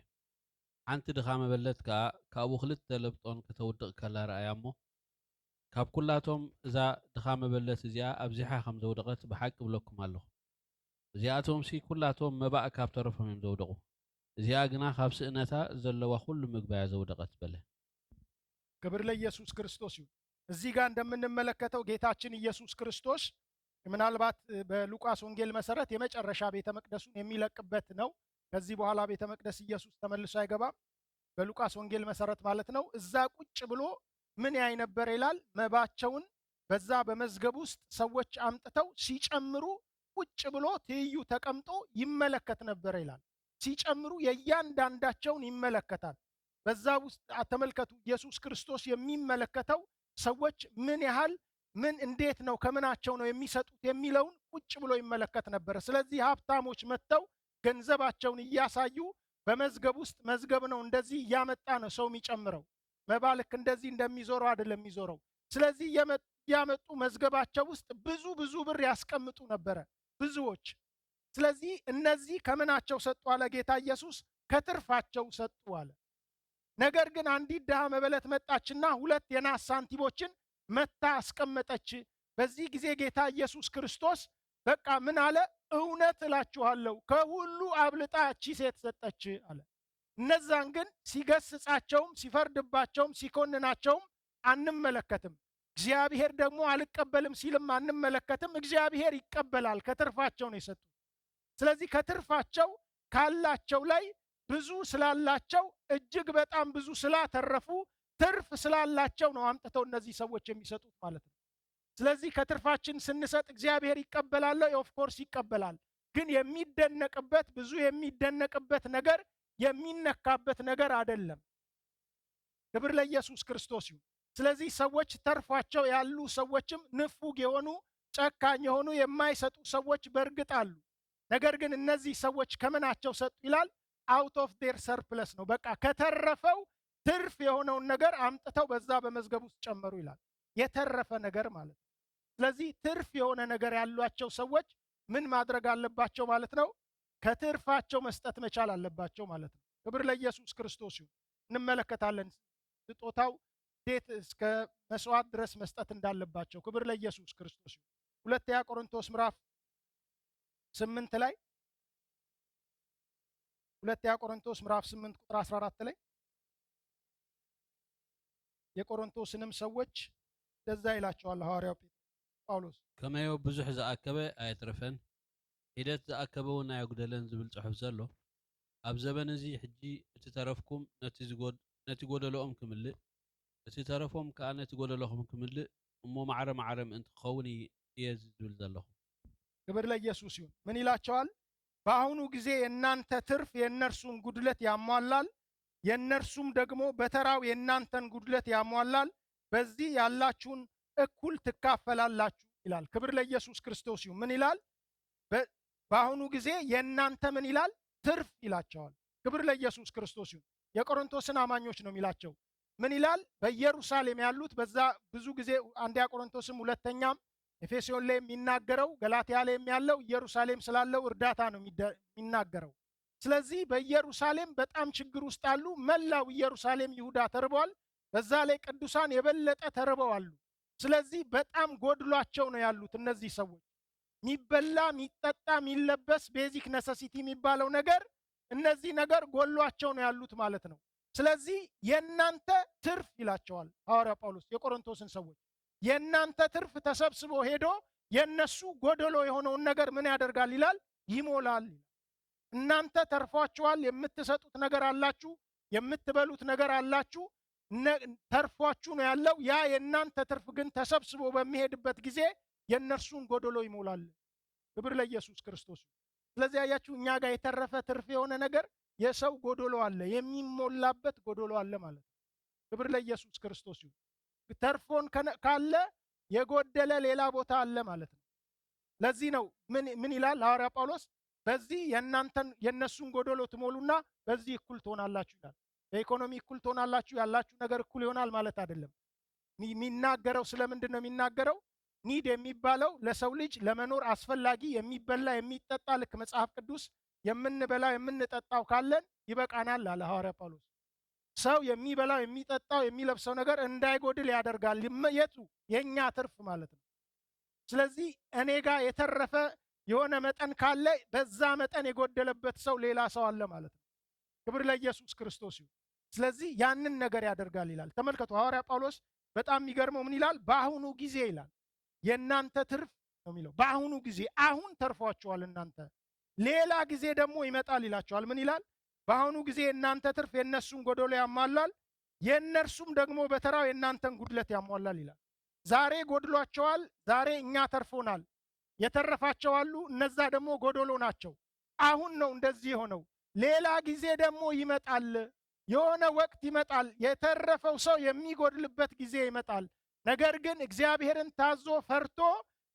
ሓንቲ ድኻ መበለት ከዓ ካብኡ 2 ለብጦን ከተውድቕ ከላ ረኣያ እሞ ካብ ኩላቶም እዛ ድኻ መበለት እዚኣ ኣብዚሓ ከም ዘውደቐት ብሓቂ ብለኩም ኣለኹ። እዚኣቶም ሲ ኩላቶም መባእ ካብ ተረፎም እዮም ዘውደቑ። እዚኣ ግና ካብ ስእነታ ዘለዋ ኩሉ ምግባያ ዘውደቐት በለ።
ክብር ለኢየሱስ ክርስቶስ ይሁን። እዚህ ጋር እንደምንመለከተው ጌታችን ኢየሱስ ክርስቶስ ምናልባት በሉቃስ ወንጌል መሰረት የመጨረሻ ቤተ መቅደሱን የሚለቅበት ነው። ከዚህ በኋላ ቤተ መቅደስ ኢየሱስ ተመልሶ አይገባም። በሉቃስ ወንጌል መሰረት ማለት ነው። እዛ ቁጭ ብሎ ምን ያይ ነበር ይላል? መባቸውን በዛ በመዝገብ ውስጥ ሰዎች አምጥተው ሲጨምሩ ቁጭ ብሎ ትይዩ ተቀምጦ ይመለከት ነበር ይላል። ሲጨምሩ የእያንዳንዳቸውን ይመለከታል። በዛ ውስጥ ተመልከቱ፣ ኢየሱስ ክርስቶስ የሚመለከተው ሰዎች ምን ያህል ምን እንዴት ነው ከምናቸው ነው የሚሰጡት የሚለውን ቁጭ ብሎ ይመለከት ነበር። ስለዚህ ሀብታሞች መጥተው ገንዘባቸውን እያሳዩ በመዝገብ ውስጥ መዝገብ ነው እንደዚህ እያመጣ ነው ሰው የሚጨምረው። መባ ልክ እንደዚህ እንደሚዞረው አይደለም የሚዞረው። ስለዚህ እያመጡ መዝገባቸው ውስጥ ብዙ ብዙ ብር ያስቀምጡ ነበረ ብዙዎች። ስለዚህ እነዚህ ከምናቸው ሰጡ አለ ጌታ ኢየሱስ? ከትርፋቸው ሰጡ አለ። ነገር ግን አንዲት ድሃ መበለት መጣችና 2 የናስ ሳንቲሞችን መታ አስቀመጠች። በዚህ ጊዜ ጌታ ኢየሱስ ክርስቶስ በቃ ምን አለ? እውነት እላችኋለሁ ከሁሉ አብልጣ እቺ ሴት ሰጠች አለ። እነዛን ግን ሲገስጻቸውም ሲፈርድባቸውም ሲኮንናቸውም አንመለከትም። እግዚአብሔር ደግሞ አልቀበልም ሲልም አንመለከትም። እግዚአብሔር ይቀበላል። ከትርፋቸው ነው የሰጡት። ስለዚህ ከትርፋቸው ካላቸው ላይ ብዙ ስላላቸው እጅግ በጣም ብዙ ስላተረፉ ትርፍ ስላላቸው ነው አምጥተው እነዚህ ሰዎች የሚሰጡት ማለት ነው። ስለዚህ ከትርፋችን ስንሰጥ እግዚአብሔር ይቀበላል። ኦፍ ኮርስ ይቀበላል። ግን የሚደነቅበት ብዙ የሚደነቅበት ነገር የሚነካበት ነገር አይደለም። ክብር ለኢየሱስ ክርስቶስ ይሁን። ስለዚህ ሰዎች ተርፏቸው ያሉ ሰዎችም ንፉግ የሆኑ ጨካኝ የሆኑ የማይሰጡ ሰዎች በእርግጥ አሉ። ነገር ግን እነዚህ ሰዎች ከምናቸው ሰጡ ይላል? አውት ኦፍ ዴር ሰርፕለስ ነው። በቃ ከተረፈው ትርፍ የሆነውን ነገር አምጥተው በዛ በመዝገብ ውስጥ ጨመሩ ይላል። የተረፈ ነገር ማለት ነው። ስለዚህ ትርፍ የሆነ ነገር ያሏቸው ሰዎች ምን ማድረግ አለባቸው ማለት ነው? ከትርፋቸው መስጠት መቻል አለባቸው ማለት ነው። ክብር ለኢየሱስ ክርስቶስ ይሁን። እንመለከታለን ስጦታው እንዴት እስከ መስዋዕት ድረስ መስጠት እንዳለባቸው። ክብር ለኢየሱስ ክርስቶስ ይሁን። 2 ቆሮንቶስ ምዕራፍ 8 ላይ 2 ቆሮንቶስ ምዕራፍ 8 ቁጥር 14 ላይ የቆሮንቶስንም ሰዎች እንደዛ ይላቸዋል ሐዋርያው ጳውሎስ።
ከመዮ ብዙሕ ዝኣከበ ኣይትርፈን ሂደት ዝኣከበ እውን ኣየጉደለን ዝብል ጽሑፍ ዘሎ ኣብ ዘበን እዚ ሕጂ እቲ ተረፍኩም ነቲ ጎደሎኦም ክምልእ እቲ ተረፎም ከዓ ነቲ ጎደሎኹም ክምልእ እሞ ማዕረ ማዕረ ምእንቲ ክኸውን እየ ዝብል ዘለኹ።
ክብር ለኢየሱስ ይሁን። ምን ይላቸዋል? በአሁኑ ጊዜ የእናንተ ትርፍ የእነርሱን ጉድለት ያሟላል፣ የእነርሱም ደግሞ በተራው የእናንተን ጉድለት ያሟላል። በዚህ ያላችሁን እኩል ትካፈላላችሁ ይላል። ክብር ለኢየሱስ ክርስቶስ ይሁን። ምን ይላል? በአሁኑ ጊዜ የእናንተ ምን ይላል? ትርፍ ይላቸዋል። ክብር ለኢየሱስ ክርስቶስ ይሁን። የቆሮንቶስን አማኞች ነው የሚላቸው። ምን ይላል? በኢየሩሳሌም ያሉት በዛ ብዙ ጊዜ አንደኛ ቆሮንቶስም ሁለተኛም ኤፌሶን ላይ የሚናገረው ገላትያ ላይ ያለው ኢየሩሳሌም ስላለው እርዳታ ነው የሚናገረው። ስለዚህ በኢየሩሳሌም በጣም ችግር ውስጥ አሉ። መላው ኢየሩሳሌም ይሁዳ ተርበዋል። በዛ ላይ ቅዱሳን የበለጠ ተርበዋል። ስለዚህ በጣም ጎድሏቸው ነው ያሉት እነዚህ ሰዎች። ሚበላ ሚጠጣ ሚለበስ ቤዚክ ነሰሲቲ የሚባለው ነገር እነዚህ ነገር ጎሏቸው ነው ያሉት ማለት ነው። ስለዚህ የእናንተ ትርፍ ይላቸዋል ሐዋርያ ጳውሎስ የቆሮንቶስን ሰዎች። የእናንተ ትርፍ ተሰብስቦ ሄዶ የነሱ ጎደሎ የሆነውን ነገር ምን ያደርጋል ይላል? ይሞላል። እናንተ ተርፏችኋል፣ የምትሰጡት ነገር አላችሁ፣ የምትበሉት ነገር አላችሁ፣ ተርፏችሁ ነው ያለው። ያ የእናንተ ትርፍ ግን ተሰብስቦ በሚሄድበት ጊዜ የነርሱን ጎደሎ ይሞላል። ክብር ለኢየሱስ ክርስቶስ። ስለዚህ አያችሁ እኛ ጋር የተረፈ ትርፍ የሆነ ነገር የሰው ጎደሎ አለ፣ የሚሞላበት ጎደሎ አለ ማለት ነው። ክብር ለኢየሱስ ክርስቶስ ይሁን። ተርፎን ካለ የጎደለ ሌላ ቦታ አለ ማለት ነው። ለዚህ ነው ምን ይላል ሐዋርያ ጳውሎስ? በዚህ የነሱን ጎደሎ ትሞሉና በዚህ እኩል ትሆናላችሁ ይላል። በኢኮኖሚ እኩል ትሆናላችሁ፣ ያላችሁ ነገር እኩል ይሆናል ማለት አይደለም። የሚናገረው ስለምንድን ነው የሚናገረው? ኒድ የሚባለው ለሰው ልጅ ለመኖር አስፈላጊ የሚበላ የሚጠጣ፣ ልክ መጽሐፍ ቅዱስ የምንበላው የምንጠጣው ካለን ይበቃናል አለ ሐዋርያ ጳውሎስ። ሰው የሚበላው የሚጠጣው የሚለብሰው ነገር እንዳይጎድል ያደርጋል። የቱ? የኛ ትርፍ ማለት ነው። ስለዚህ እኔ ጋር የተረፈ የሆነ መጠን ካለ በዛ መጠን የጎደለበት ሰው ሌላ ሰው አለ ማለት ነው። ክብር ለኢየሱስ ክርስቶስ ይሁን። ስለዚህ ያንን ነገር ያደርጋል ይላል። ተመልከቱ ሐዋርያ ጳውሎስ በጣም የሚገርመው ምን ይላል? በአሁኑ ጊዜ ይላል የእናንተ ትርፍ ነው የሚለው። በአሁኑ ጊዜ አሁን ተርፏቸዋል እናንተ፣ ሌላ ጊዜ ደግሞ ይመጣል ይላቸዋል። ምን ይላል? በአሁኑ ጊዜ የእናንተ ትርፍ የእነሱን ጎዶሎ ያሟላል፣ የእነርሱም ደግሞ በተራው የእናንተን ጉድለት ያሟላል ይላል። ዛሬ ጎድሏቸዋል፣ ዛሬ እኛ ተርፎናል። የተረፋቸው አሉ፣ እነዛ ደግሞ ጎዶሎ ናቸው። አሁን ነው እንደዚህ የሆነው። ሌላ ጊዜ ደግሞ ይመጣል፣ የሆነ ወቅት ይመጣል፣ የተረፈው ሰው የሚጎድልበት ጊዜ ይመጣል። ነገር ግን እግዚአብሔርን ታዞ ፈርቶ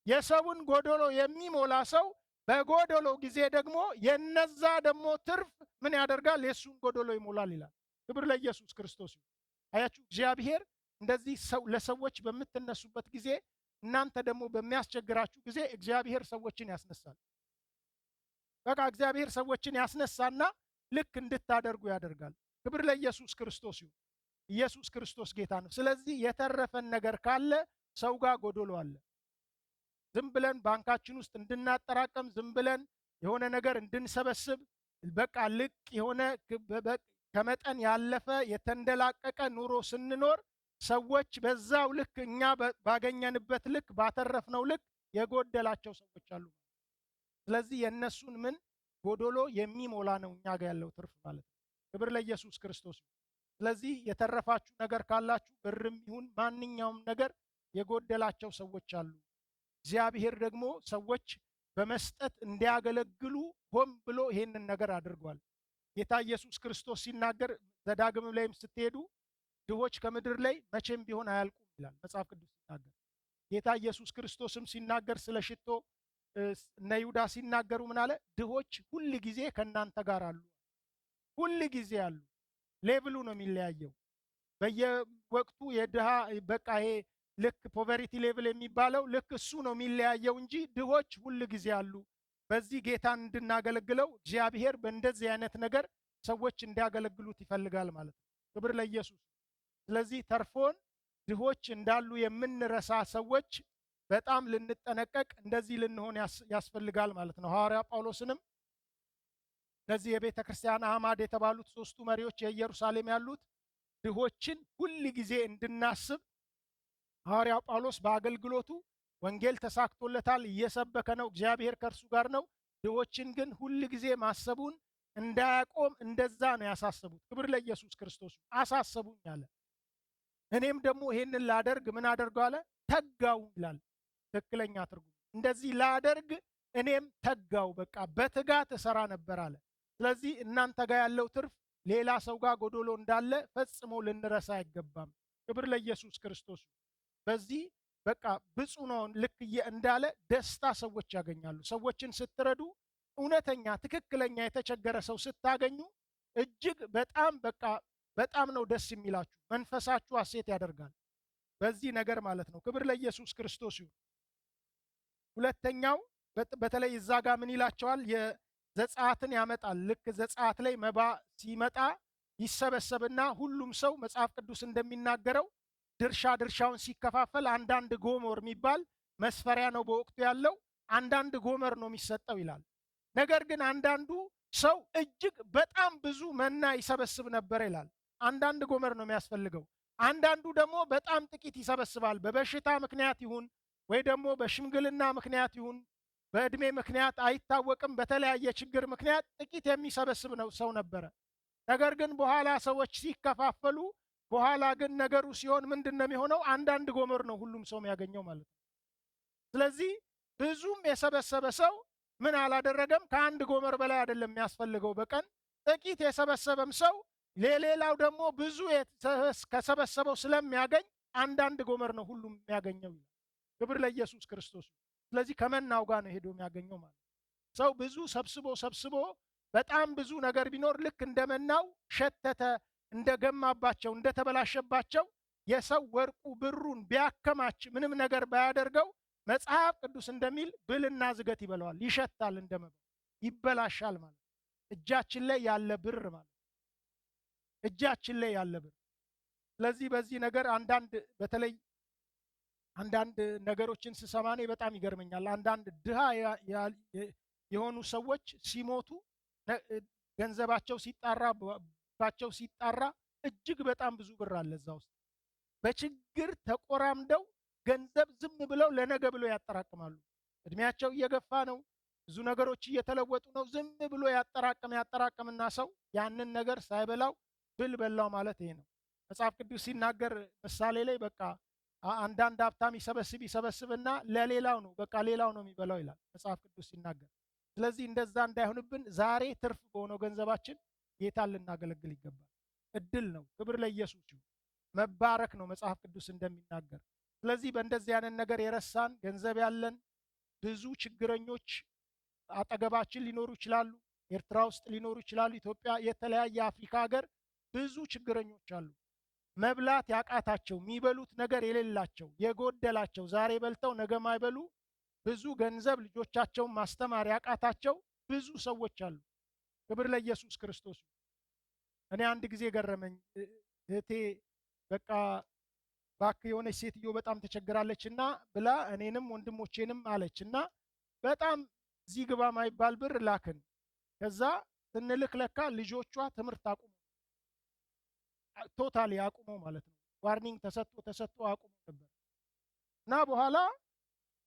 የሰውን ጎዶሎ የሚሞላ ሰው በጎዶሎ ጊዜ ደግሞ የነዛ ደግሞ ትርፍ ምን ያደርጋል? የእሱን ጎዶሎ ይሞላል ይላል። ክብር ለኢየሱስ ክርስቶስ ይሁን። አያችሁ፣ እግዚአብሔር እንደዚህ ለሰዎች በምትነሱበት ጊዜ፣ እናንተ ደግሞ በሚያስቸግራችሁ ጊዜ እግዚአብሔር ሰዎችን ያስነሳል። በቃ እግዚአብሔር ሰዎችን ያስነሳና ልክ እንድታደርጉ ያደርጋል። ክብር ለኢየሱስ ክርስቶስ ይሁን። ኢየሱስ ክርስቶስ ጌታ ነው። ስለዚህ የተረፈን ነገር ካለ ሰው ጋር ጎዶሎ አለ። ዝም ብለን ባንካችን ውስጥ እንድናጠራቀም፣ ዝም ብለን የሆነ ነገር እንድንሰበስብ፣ በቃ ልቅ የሆነ ከመጠን ያለፈ የተንደላቀቀ ኑሮ ስንኖር ሰዎች በዛው ልክ እኛ ባገኘንበት ልክ ባተረፍነው ልክ የጎደላቸው ሰዎች አሉ። ስለዚህ የእነሱን ምን ጎዶሎ የሚሞላ ነው እኛ ጋር ያለው ትርፍ ማለት ነው። ክብር ለኢየሱስ ክርስቶስ። ስለዚህ የተረፋችሁ ነገር ካላችሁ ብርም ይሁን ማንኛውም ነገር የጎደላቸው ሰዎች አሉ። እግዚአብሔር ደግሞ ሰዎች በመስጠት እንዲያገለግሉ ሆን ብሎ ይሄንን ነገር አድርጓል። ጌታ ኢየሱስ ክርስቶስ ሲናገር ዘዳግም ላይም ስትሄዱ ድሆች ከምድር ላይ መቼም ቢሆን አያልቁም ይላል መጽሐፍ ቅዱስ ሲናገር። ጌታ ኢየሱስ ክርስቶስም ሲናገር ስለ ሽቶ እነ ይሁዳ ሲናገሩ ምን አለ? ድሆች ሁል ጊዜ ከእናንተ ጋር አሉ። ሁል ጊዜ አሉ። ሌቭሉ ነው የሚለያየው። በየወቅቱ የድሃ በቃ ይሄ ልክ ፖቨሪቲ ሌቭል የሚባለው ልክ እሱ ነው የሚለያየው እንጂ ድሆች ሁል ጊዜ አሉ። በዚህ ጌታን እንድናገለግለው እግዚአብሔር በእንደዚህ አይነት ነገር ሰዎች እንዲያገለግሉት ይፈልጋል ማለት ነው። ክብር ለኢየሱስ። ስለዚህ ተርፎን ድሆች እንዳሉ የምንረሳ ሰዎች በጣም ልንጠነቀቅ፣ እንደዚህ ልንሆን ያስፈልጋል ማለት ነው። ሐዋርያ ጳውሎስንም እነዚህ የቤተ ክርስቲያን አዕማድ የተባሉት ሶስቱ መሪዎች የኢየሩሳሌም ያሉት ድሆችን ሁል ጊዜ እንድናስብ ሐዋርያው ጳውሎስ በአገልግሎቱ ወንጌል ተሳክቶለታል፣ እየሰበከ ነው፣ እግዚአብሔር ከእርሱ ጋር ነው። ድሆችን ግን ሁል ጊዜ ማሰቡን እንዳያቆም እንደዛ ነው ያሳሰቡት። ክብር ለኢየሱስ ክርስቶስ። አሳሰቡኝ አለ። እኔም ደግሞ ይሄንን ላደርግ ምን አደርገው አለ? ተጋው ይላል ትክክለኛ ትርጉም። እንደዚህ ላደርግ እኔም ተጋው፣ በቃ በትጋት እሰራ ነበር አለ። ስለዚህ እናንተ ጋር ያለው ትርፍ ሌላ ሰው ጋር ጎዶሎ እንዳለ ፈጽሞ ልንረሳ አይገባም። ክብር ለኢየሱስ ክርስቶስ። በዚህ በቃ ብፁዕ ነው ልክ እንዳለ ደስታ ሰዎች ያገኛሉ። ሰዎችን ስትረዱ፣ እውነተኛ ትክክለኛ የተቸገረ ሰው ስታገኙ እጅግ በጣም በቃ በጣም ነው ደስ የሚላችሁ። መንፈሳችሁ ሐሴት ያደርጋል በዚህ ነገር ማለት ነው። ክብር ለኢየሱስ ክርስቶስ ይሁን። ሁለተኛው በተለይ እዛ ጋር ምን ይላቸዋል? የዘጸአትን ያመጣል። ልክ ዘጸአት ላይ መባ ሲመጣ ይሰበሰብና ሁሉም ሰው መጽሐፍ ቅዱስ እንደሚናገረው ድርሻውን ሲከፋፈል አንዳንድ ጎመር የሚባል መስፈሪያ ነው በወቅቱ ያለው። አንዳንድ ጎመር ነው የሚሰጠው ይላል። ነገር ግን አንዳንዱ ሰው እጅግ በጣም ብዙ መና ይሰበስብ ነበር ይላል። አንዳንድ ጎመር ነው የሚያስፈልገው። አንዳንዱ ደግሞ በጣም ጥቂት ይሰበስባል። በበሽታ ምክንያት ይሁን ወይ ደግሞ በሽምግልና ምክንያት ይሁን በእድሜ ምክንያት አይታወቅም፣ በተለያየ ችግር ምክንያት ጥቂት የሚሰበስብ ነው ሰው ነበረ። ነገር ግን በኋላ ሰዎች ሲከፋፈሉ በኋላ ግን ነገሩ ሲሆን ምንድን ነው የሚሆነው? አንዳንድ ጎመር ነው ሁሉም ሰው የሚያገኘው ማለት ነው። ስለዚህ ብዙም የሰበሰበ ሰው ምን አላደረገም? ከአንድ ጎመር በላይ አይደለም የሚያስፈልገው በቀን። ጥቂት የሰበሰበም ሰው ለሌላው ደግሞ ብዙ ከሰበሰበው ስለሚያገኝ አንዳንድ ጎመር ነው ሁሉም የሚያገኘው። ክብር ለኢየሱስ ክርስቶስ። ስለዚህ ከመናው ጋር ነው ሄዶ የሚያገኘው ማለት ነው። ሰው ብዙ ሰብስቦ በጣም ብዙ ነገር ቢኖር ልክ እንደመናው ሸተተ፣ እንደገማባቸው፣ እንደተበላሸባቸው የሰው ወርቁ ብሩን ቢያከማች ምንም ነገር ባያደርገው መጽሐፍ ቅዱስ እንደሚል ብልና ዝገት ይበላዋል፣ ይሸታል፣ እንደመባል ይበላሻል ማለት እጃችን ላይ ያለ ብር ማለት እጃችን ላይ ያለ ብር። ስለዚህ በዚህ ነገር በተለይ አንዳንድ ነገሮችን ስሰማ እኔ በጣም ይገርመኛል። አንዳንድ ድሃ የሆኑ ሰዎች ሲሞቱ ገንዘባቸው ሲጣራ እጅግ በጣም ብዙ ብር አለ እዛ ውስጥ። በችግር ተቆራምደው ገንዘብ ዝም ብለው ለነገ ብለው ያጠራቅማሉ። እድሜያቸው እየገፋ ነው፣ ብዙ ነገሮች እየተለወጡ ነው። ዝም ብሎ ያጠራቅምና ሰው ያንን ነገር ሳይበላው ብል በላው ማለት ይሄ ነው። መጽሐፍ ቅዱስ ሲናገር ምሳሌ ላይ በቃ አንዳንድ ሀብታም ይሰበስብና ለሌላው ነው በቃ ሌላው ነው የሚበላው ይላል መጽሐፍ ቅዱስ ሲናገር። ስለዚህ እንደዛ እንዳይሆንብን ዛሬ ትርፍ በሆነው ገንዘባችን ጌታን ልናገለግል ይገባል። እድል ነው። ክብር ለኢየሱስ ይሁን። መባረክ ነው መጽሐፍ ቅዱስ እንደሚናገር። ስለዚህ በእንደዚህ አይነት ነገር የረሳን ገንዘብ ያለን ብዙ ችግረኞች አጠገባችን ሊኖሩ ይችላሉ። ኤርትራ ውስጥ ሊኖሩ ይችላሉ። ኢትዮጵያ፣ የተለያየ አፍሪካ ሀገር ብዙ ችግረኞች አሉ። መብላት ያቃታቸው፣ የሚበሉት ነገር የሌላቸው፣ የጎደላቸው፣ ዛሬ በልተው ነገ ማይበሉ፣ ብዙ ገንዘብ ልጆቻቸውን ማስተማር ያቃታቸው ብዙ ሰዎች አሉ። ክብር ለኢየሱስ ክርስቶስ። እኔ አንድ ጊዜ ገረመኝ። እህቴ በቃ እባክህ የሆነች ሴትዮ በጣም ተቸግራለች እና ብላ እኔንም ወንድሞቼንም አለች እና በጣም እዚህ ግባ ማይባል ብር ላክን። ከዛ ስንልክ ለካ ልጆቿ ትምህርት አቁመው ቶታሊ አቁመው ማለት ነው። ዋርኒንግ ተሰጥቶ አቁመው ነበር እና በኋላ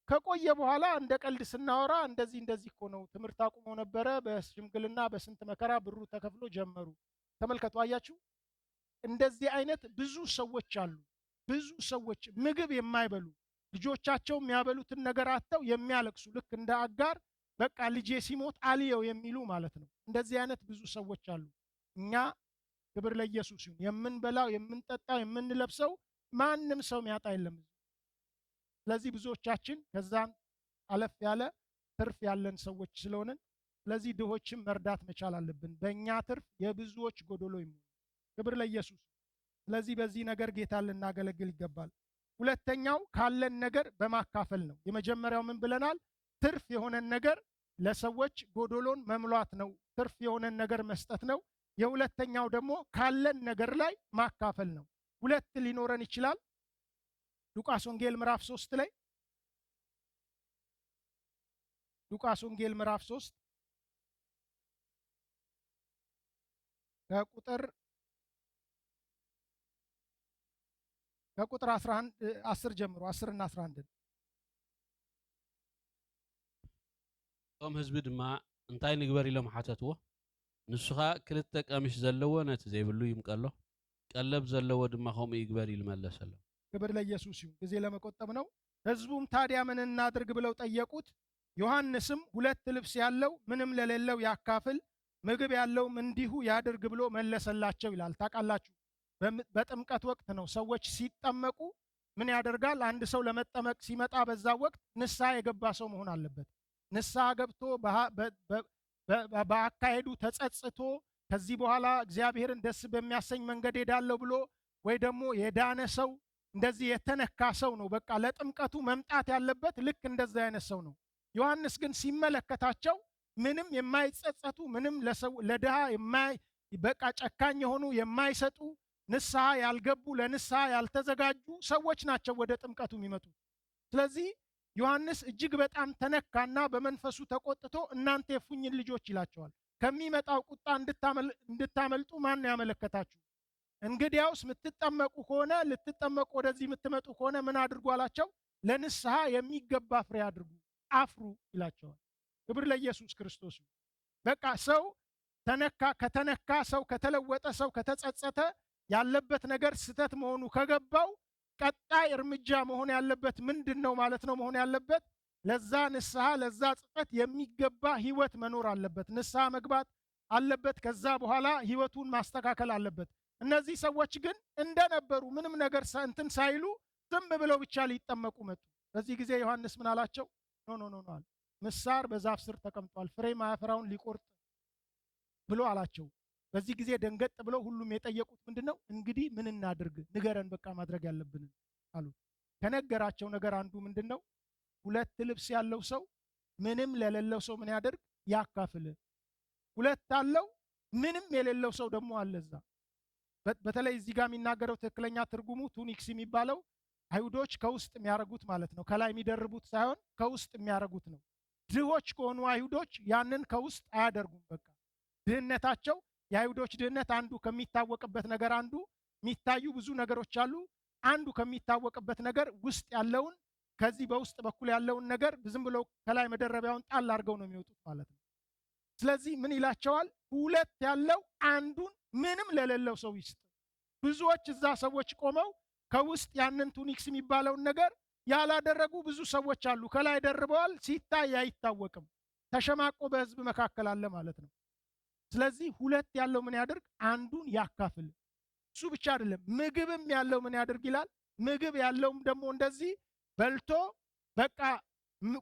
ከቆየ በኋላ እንደ ቀልድ ስናወራ እንደዚህ እኮ ነው ትምህርት አቁመው ነበረ፣ በሽምግልና በስንት መከራ ብሩ ተከፍሎ ጀመሩ። ተመልከቱ፣ አያችሁ። እንደዚህ አይነት ብዙ ሰዎች አሉ። ብዙ ሰዎች ምግብ የማይበሉ ልጆቻቸው የሚያበሉትን ነገር አጥተው የሚያለቅሱ፣ ልክ እንደ አጋር በቃ ልጄ ሲሞት አልየው የሚሉ ማለት ነው። እንደዚህ አይነት ብዙ ሰዎች አሉ። እኛ ክብር ለኢየሱስ ይሁን፣ የምንበላው የምንጠጣው የምንለብሰው ማንም ሰው የሚያጣ የለም። ስለዚህ ብዙዎቻችን ከዛም አለፍ ያለ ትርፍ ያለን ሰዎች ስለሆንን ስለዚህ ድሆችን መርዳት መቻል አለብን። በእኛ ትርፍ የብዙዎች ጎደሎ ይሞላል። ክብር ለኢየሱስ። ስለዚህ በዚህ ነገር ጌታን ልናገለግል ይገባል። ሁለተኛው ካለን ነገር በማካፈል ነው። የመጀመሪያው ምን ብለናል? ትርፍ የሆነን ነገር ለሰዎች ጎደሎን መምሏት ነው። ትርፍ የሆነን ነገር መስጠት ነው። የሁለተኛው ደግሞ ካለን ነገር ላይ ማካፈል ነው። ሁለት ሊኖረን ይችላል። ሉቃስ ወንጌል ምዕራፍ 3 ላይ ሉቃስ ወንጌል ምዕራፍ 3 ከቁጥር 10 ጀምሮ 10 እና 11
እቶም ህዝቢ ድማ እንታይ ንግበር ኢሎም ሓተትዎ። ንሱኻ ክልተ ቀሚሽ ዘለዎ ነቲ ዘይብሉ ይምቀሎ፣ ቀለብ ዘለዎ ድማ ከምኡ ይግበር ኢሉ መለሰሎ።
ክብር ለኢየሱስ ይሁን። ጊዜ ለመቆጠብ ነው። ህዝቡም ታዲያ ምን እናድርግ ብለው ጠየቁት። ዮሐንስም ሁለት ልብስ ያለው ምንም ለሌለው ያካፍል፣ ምግብ ያለውም እንዲሁ ያድርግ ብሎ መለሰላቸው ይላል። ታውቃላችሁ፣ በጥምቀት ወቅት ነው ሰዎች ሲጠመቁ ምን ያደርጋል? አንድ ሰው ለመጠመቅ ሲመጣ በዛ ወቅት ንስሐ የገባ ሰው መሆን አለበት። ንስሐ ገብቶ በአካሄዱ ተጸጽቶ ከዚህ በኋላ እግዚአብሔርን ደስ በሚያሰኝ መንገድ ሄዳለሁ ብሎ ወይ ደግሞ የዳነ ሰው እንደዚህ የተነካ ሰው ነው በቃ ለጥምቀቱ መምጣት ያለበት። ልክ እንደዛ አይነት ሰው ነው። ዮሐንስ ግን ሲመለከታቸው ምንም የማይጸጸቱ ምንም ለድሃ በቃ ጨካኝ የሆኑ የማይሰጡ ንስሐ ያልገቡ ለንስሐ ያልተዘጋጁ ሰዎች ናቸው ወደ ጥምቀቱ የሚመጡት። ስለዚህ ዮሐንስ እጅግ በጣም ተነካና በመንፈሱ ተቆጥቶ እናንተ የፉኝን ልጆች ይላቸዋል፣ ከሚመጣው ቁጣ እንድታመልጡ ማን ያመለከታችሁ? እንግዲያውስ የምትጠመቁ ከሆነ ልትጠመቁ ወደዚህ የምትመጡ ከሆነ ምን አድርጉ አላቸው? ለንስሐ የሚገባ ፍሬ አድርጉ፣ አፍሩ ይላቸዋል። ክብር ለኢየሱስ ክርስቶስ። በቃ ሰው ከተነካ ሰው ከተለወጠ ሰው ከተጸጸተ ያለበት ነገር ስተት መሆኑ ከገባው ቀጣይ እርምጃ መሆን ያለበት ምንድነው ማለት ነው? መሆን ያለበት ለዛ ንስሐ ለዛ ጸጸት የሚገባ ህይወት መኖር አለበት። ንስሐ መግባት አለበት። ከዛ በኋላ ህይወቱን ማስተካከል አለበት። እነዚህ ሰዎች ግን እንደነበሩ ምንም ነገር እንትን ሳይሉ ዝም ብለው ብቻ ሊጠመቁ መጡ። በዚህ ጊዜ ዮሐንስ ምን አላቸው? ኖ አለ። ምሳር በዛፍ ስር ተቀምጧል፣ ፍሬ ማያፈራውን ሊቆርጥ ብሎ አላቸው። በዚህ ጊዜ ደንገጥ ብለው ሁሉም የጠየቁት ምንድነው? እንግዲህ ምን እናድርግ? ንገረን፣ በቃ ማድረግ ያለብንን አሉት። ከነገራቸው ነገር አንዱ ምንድነው? ሁለት ልብስ ያለው ሰው ምንም ለሌለው ሰው ምን ያደርግ? ያካፍል። ሁለት አለው፣ ምንም የሌለው ሰው ደግሞ አለ እዛ። በተለይ እዚህ ጋር የሚናገረው ትክክለኛ ትርጉሙ ቱኒክስ የሚባለው አይሁዶች ከውስጥ የሚያረጉት ማለት ነው። ከላይ የሚደርቡት ሳይሆን ከውስጥ የሚያረጉት ነው። ድሆች ከሆኑ አይሁዶች ያንን ከውስጥ አያደርጉም። በቃ ድህነታቸው የአይሁዶች ድህነት አንዱ ከሚታወቅበት ነገር አንዱ የሚታዩ ብዙ ነገሮች አሉ። አንዱ ከሚታወቅበት ነገር ውስጥ ያለውን ከዚህ በውስጥ በኩል ያለውን ነገር ዝም ብለው ከላይ መደረቢያውን ጣል አድርገው ነው የሚወጡት ማለት ነው። ስለዚህ ምን ይላቸዋል? ሁለት ያለው አንዱን ምንም ለሌለው ሰው ይስጥ። ብዙዎች እዛ ሰዎች ቆመው ከውስጥ ያንን ቱኒክስ የሚባለውን ነገር ያላደረጉ ብዙ ሰዎች አሉ። ከላይ ደርበዋል፣ ሲታይ አይታወቅም። ተሸማቆ በህዝብ መካከል አለ ማለት ነው። ስለዚህ ሁለት ያለው ምን ያድርግ? አንዱን ያካፍል። እሱ ብቻ አይደለም፣ ምግብም ያለው ምን ያድርግ ይላል። ምግብ ያለውም ደግሞ እንደዚህ በልቶ በቃ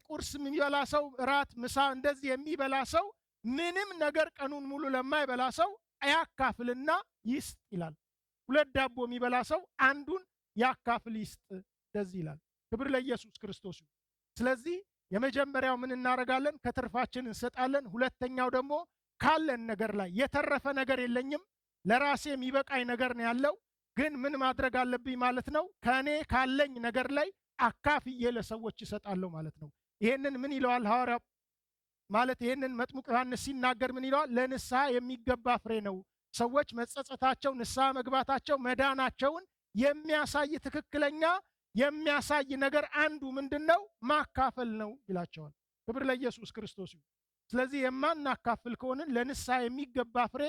ቁርስ የሚበላ ሰው፣ እራት፣ ምሳ እንደዚህ የሚበላ ሰው ምንም ነገር ቀኑን ሙሉ ለማይበላ ሰው ያካፍልና ይስጥ ይላል። ሁለት ዳቦ የሚበላ ሰው አንዱን ያካፍል ይስጥ፣ እንደዚህ ይላል። ክብር ለኢየሱስ ክርስቶስ። ስለዚህ የመጀመሪያው ምን እናደርጋለን? ከትርፋችን እንሰጣለን። ሁለተኛው ደግሞ ካለን ነገር ላይ የተረፈ ነገር የለኝም፣ ለራሴ የሚበቃኝ ነገር ነው ያለው፣ ግን ምን ማድረግ አለብኝ ማለት ነው? ከኔ ካለኝ ነገር ላይ አካፍዬ ለሰዎች እሰጣለሁ ማለት ነው። ይሄንን ምን ይለዋል ሐዋርያው? ማለት ይሄንን መጥምቁ ዮሐንስ ሲናገር ምን ይለዋል? ለንስሐ የሚገባ ፍሬ ነው። ሰዎች መጸጸታቸው፣ ንስሐ መግባታቸው፣ መዳናቸውን የሚያሳይ ትክክለኛ የሚያሳይ ነገር አንዱ ምንድነው? ማካፈል ነው ይላቸዋል። ክብር ለኢየሱስ ክርስቶስ ይሁን። ስለዚህ የማናካፍል ከሆንን ለንስሐ የሚገባ ፍሬ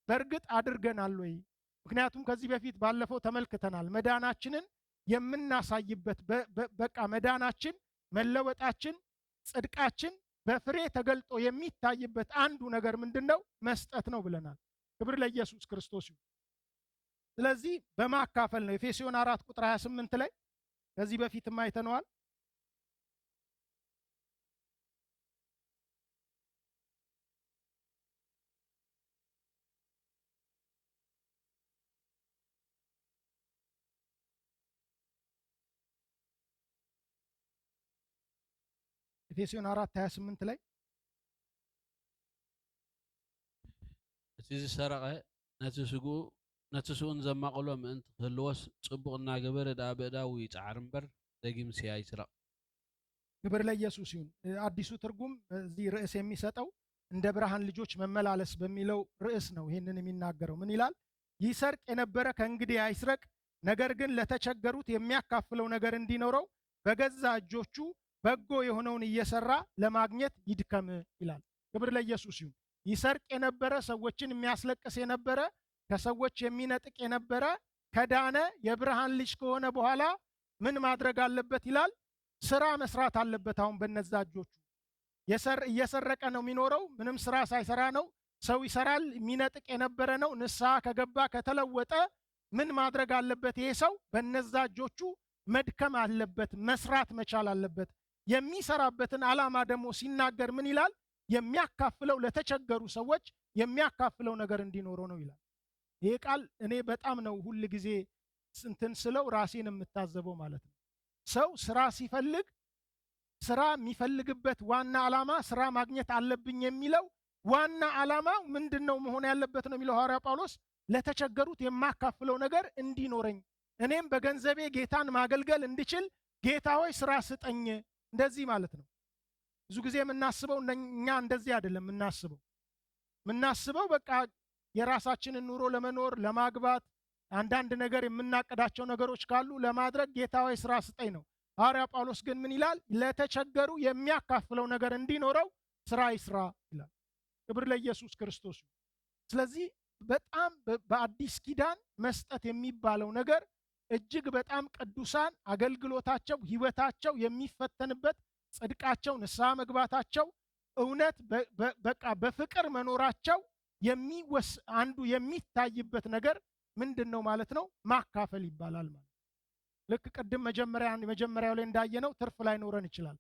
በእርግጥ አድርገናል ወይ? ምክንያቱም ከዚህ በፊት ባለፈው ተመልክተናል። መዳናችንን የምናሳይበት በቃ መዳናችን፣ መለወጣችን፣ ጽድቃችን በፍሬ ተገልጦ የሚታይበት አንዱ ነገር ምንድነው? መስጠት ነው ብለናል። ክብር ለኢየሱስ ክርስቶስ ይሁን። ስለዚህ በማካፈል ነው። ኤፌሶን 4 ቁጥር 28 ላይ ከዚህ በፊትም አይተነዋል። ኤፌሶን 4:28 ላይ
እቲ ዝሰረቐ ነቲ ስኡን ዘማቕሎ ምእንቲ ክህልዎስ ጽቡቕ እናገበረ ዳ ብእዳው ይጻዕር እምበር ደጊምሲ አይስረቕ።
ክብር ለኢየሱስ ይሁን። አዲሱ ትርጉም እዚህ ርዕስ የሚሰጠው እንደ ብርሃን ልጆች መመላለስ በሚለው ርዕስ ነው ይህንን የሚናገረው። ምን ይላል? ይሰርቅ የነበረ ከእንግዲህ አይስረቅ፣ ነገር ግን ለተቸገሩት የሚያካፍለው ነገር እንዲኖረው በገዛ እጆቹ በጎ የሆነውን እየሰራ ለማግኘት ይድከም ይላል። ክብር ለኢየሱስ ይሁን። ይሰርቅ የነበረ፣ ሰዎችን የሚያስለቅስ የነበረ፣ ከሰዎች የሚነጥቅ የነበረ ከዳነ የብርሃን ልጅ ከሆነ በኋላ ምን ማድረግ አለበት ይላል? ስራ መስራት አለበት። አሁን በነዛ እጆቹ እየሰረቀ ነው የሚኖረው። ምንም ስራ ሳይሰራ ነው። ሰው ይሰራል፣ የሚነጥቅ የነበረ ነው። ንስሐ ከገባ ከተለወጠ ምን ማድረግ አለበት? ይሄ ሰው በነዛ እጆቹ መድከም አለበት፣ መስራት መቻል አለበት። የሚሰራበትን ዓላማ ደግሞ ሲናገር ምን ይላል? የሚያካፍለው ለተቸገሩ ሰዎች የሚያካፍለው ነገር እንዲኖረው ነው ይላል። ይሄ ቃል እኔ በጣም ነው ሁል ጊዜ እንትን ስለው ራሴን የምታዘበው ማለት ነው። ሰው ስራ ሲፈልግ ስራ የሚፈልግበት ዋና ዓላማ ስራ ማግኘት አለብኝ የሚለው ዋና ዓላማው ምንድነው መሆን ያለበት ነው የሚለው ሐዋርያ ጳውሎስ። ለተቸገሩት የማካፍለው ነገር እንዲኖረኝ፣ እኔም በገንዘቤ ጌታን ማገልገል እንድችል ጌታ ሆይ ስራ ስጠኝ፣ እንደዚህ ማለት ነው። ብዙ ጊዜ የምናስበው እኛ እንደዚህ አይደለም የምናስበው በቃ የራሳችንን ኑሮ ለመኖር ለማግባት አንዳንድ ነገር የምናቀዳቸው ነገሮች ካሉ ለማድረግ ጌታ ሆይ ስራ ስጠኝ ነው። ሐዋርያ ጳውሎስ ግን ምን ይላል? ለተቸገሩ የሚያካፍለው ነገር እንዲኖረው ስራ ይስራ ይላል። ክብር ለኢየሱስ ክርስቶስ። ስለዚህ በጣም በአዲስ ኪዳን መስጠት የሚባለው ነገር እጅግ በጣም ቅዱሳን አገልግሎታቸው፣ ህይወታቸው የሚፈተንበት፣ ጽድቃቸው፣ ንስሐ መግባታቸው፣ እውነት በቃ በፍቅር መኖራቸው አንዱ የሚታይበት ነገር ምንድነው ማለት ነው? ማካፈል ይባላል ማለት። ልክ ቅድም መጀመሪያው ላይ እንዳየነው ትርፍ ላይ ኖረን ይችላል፣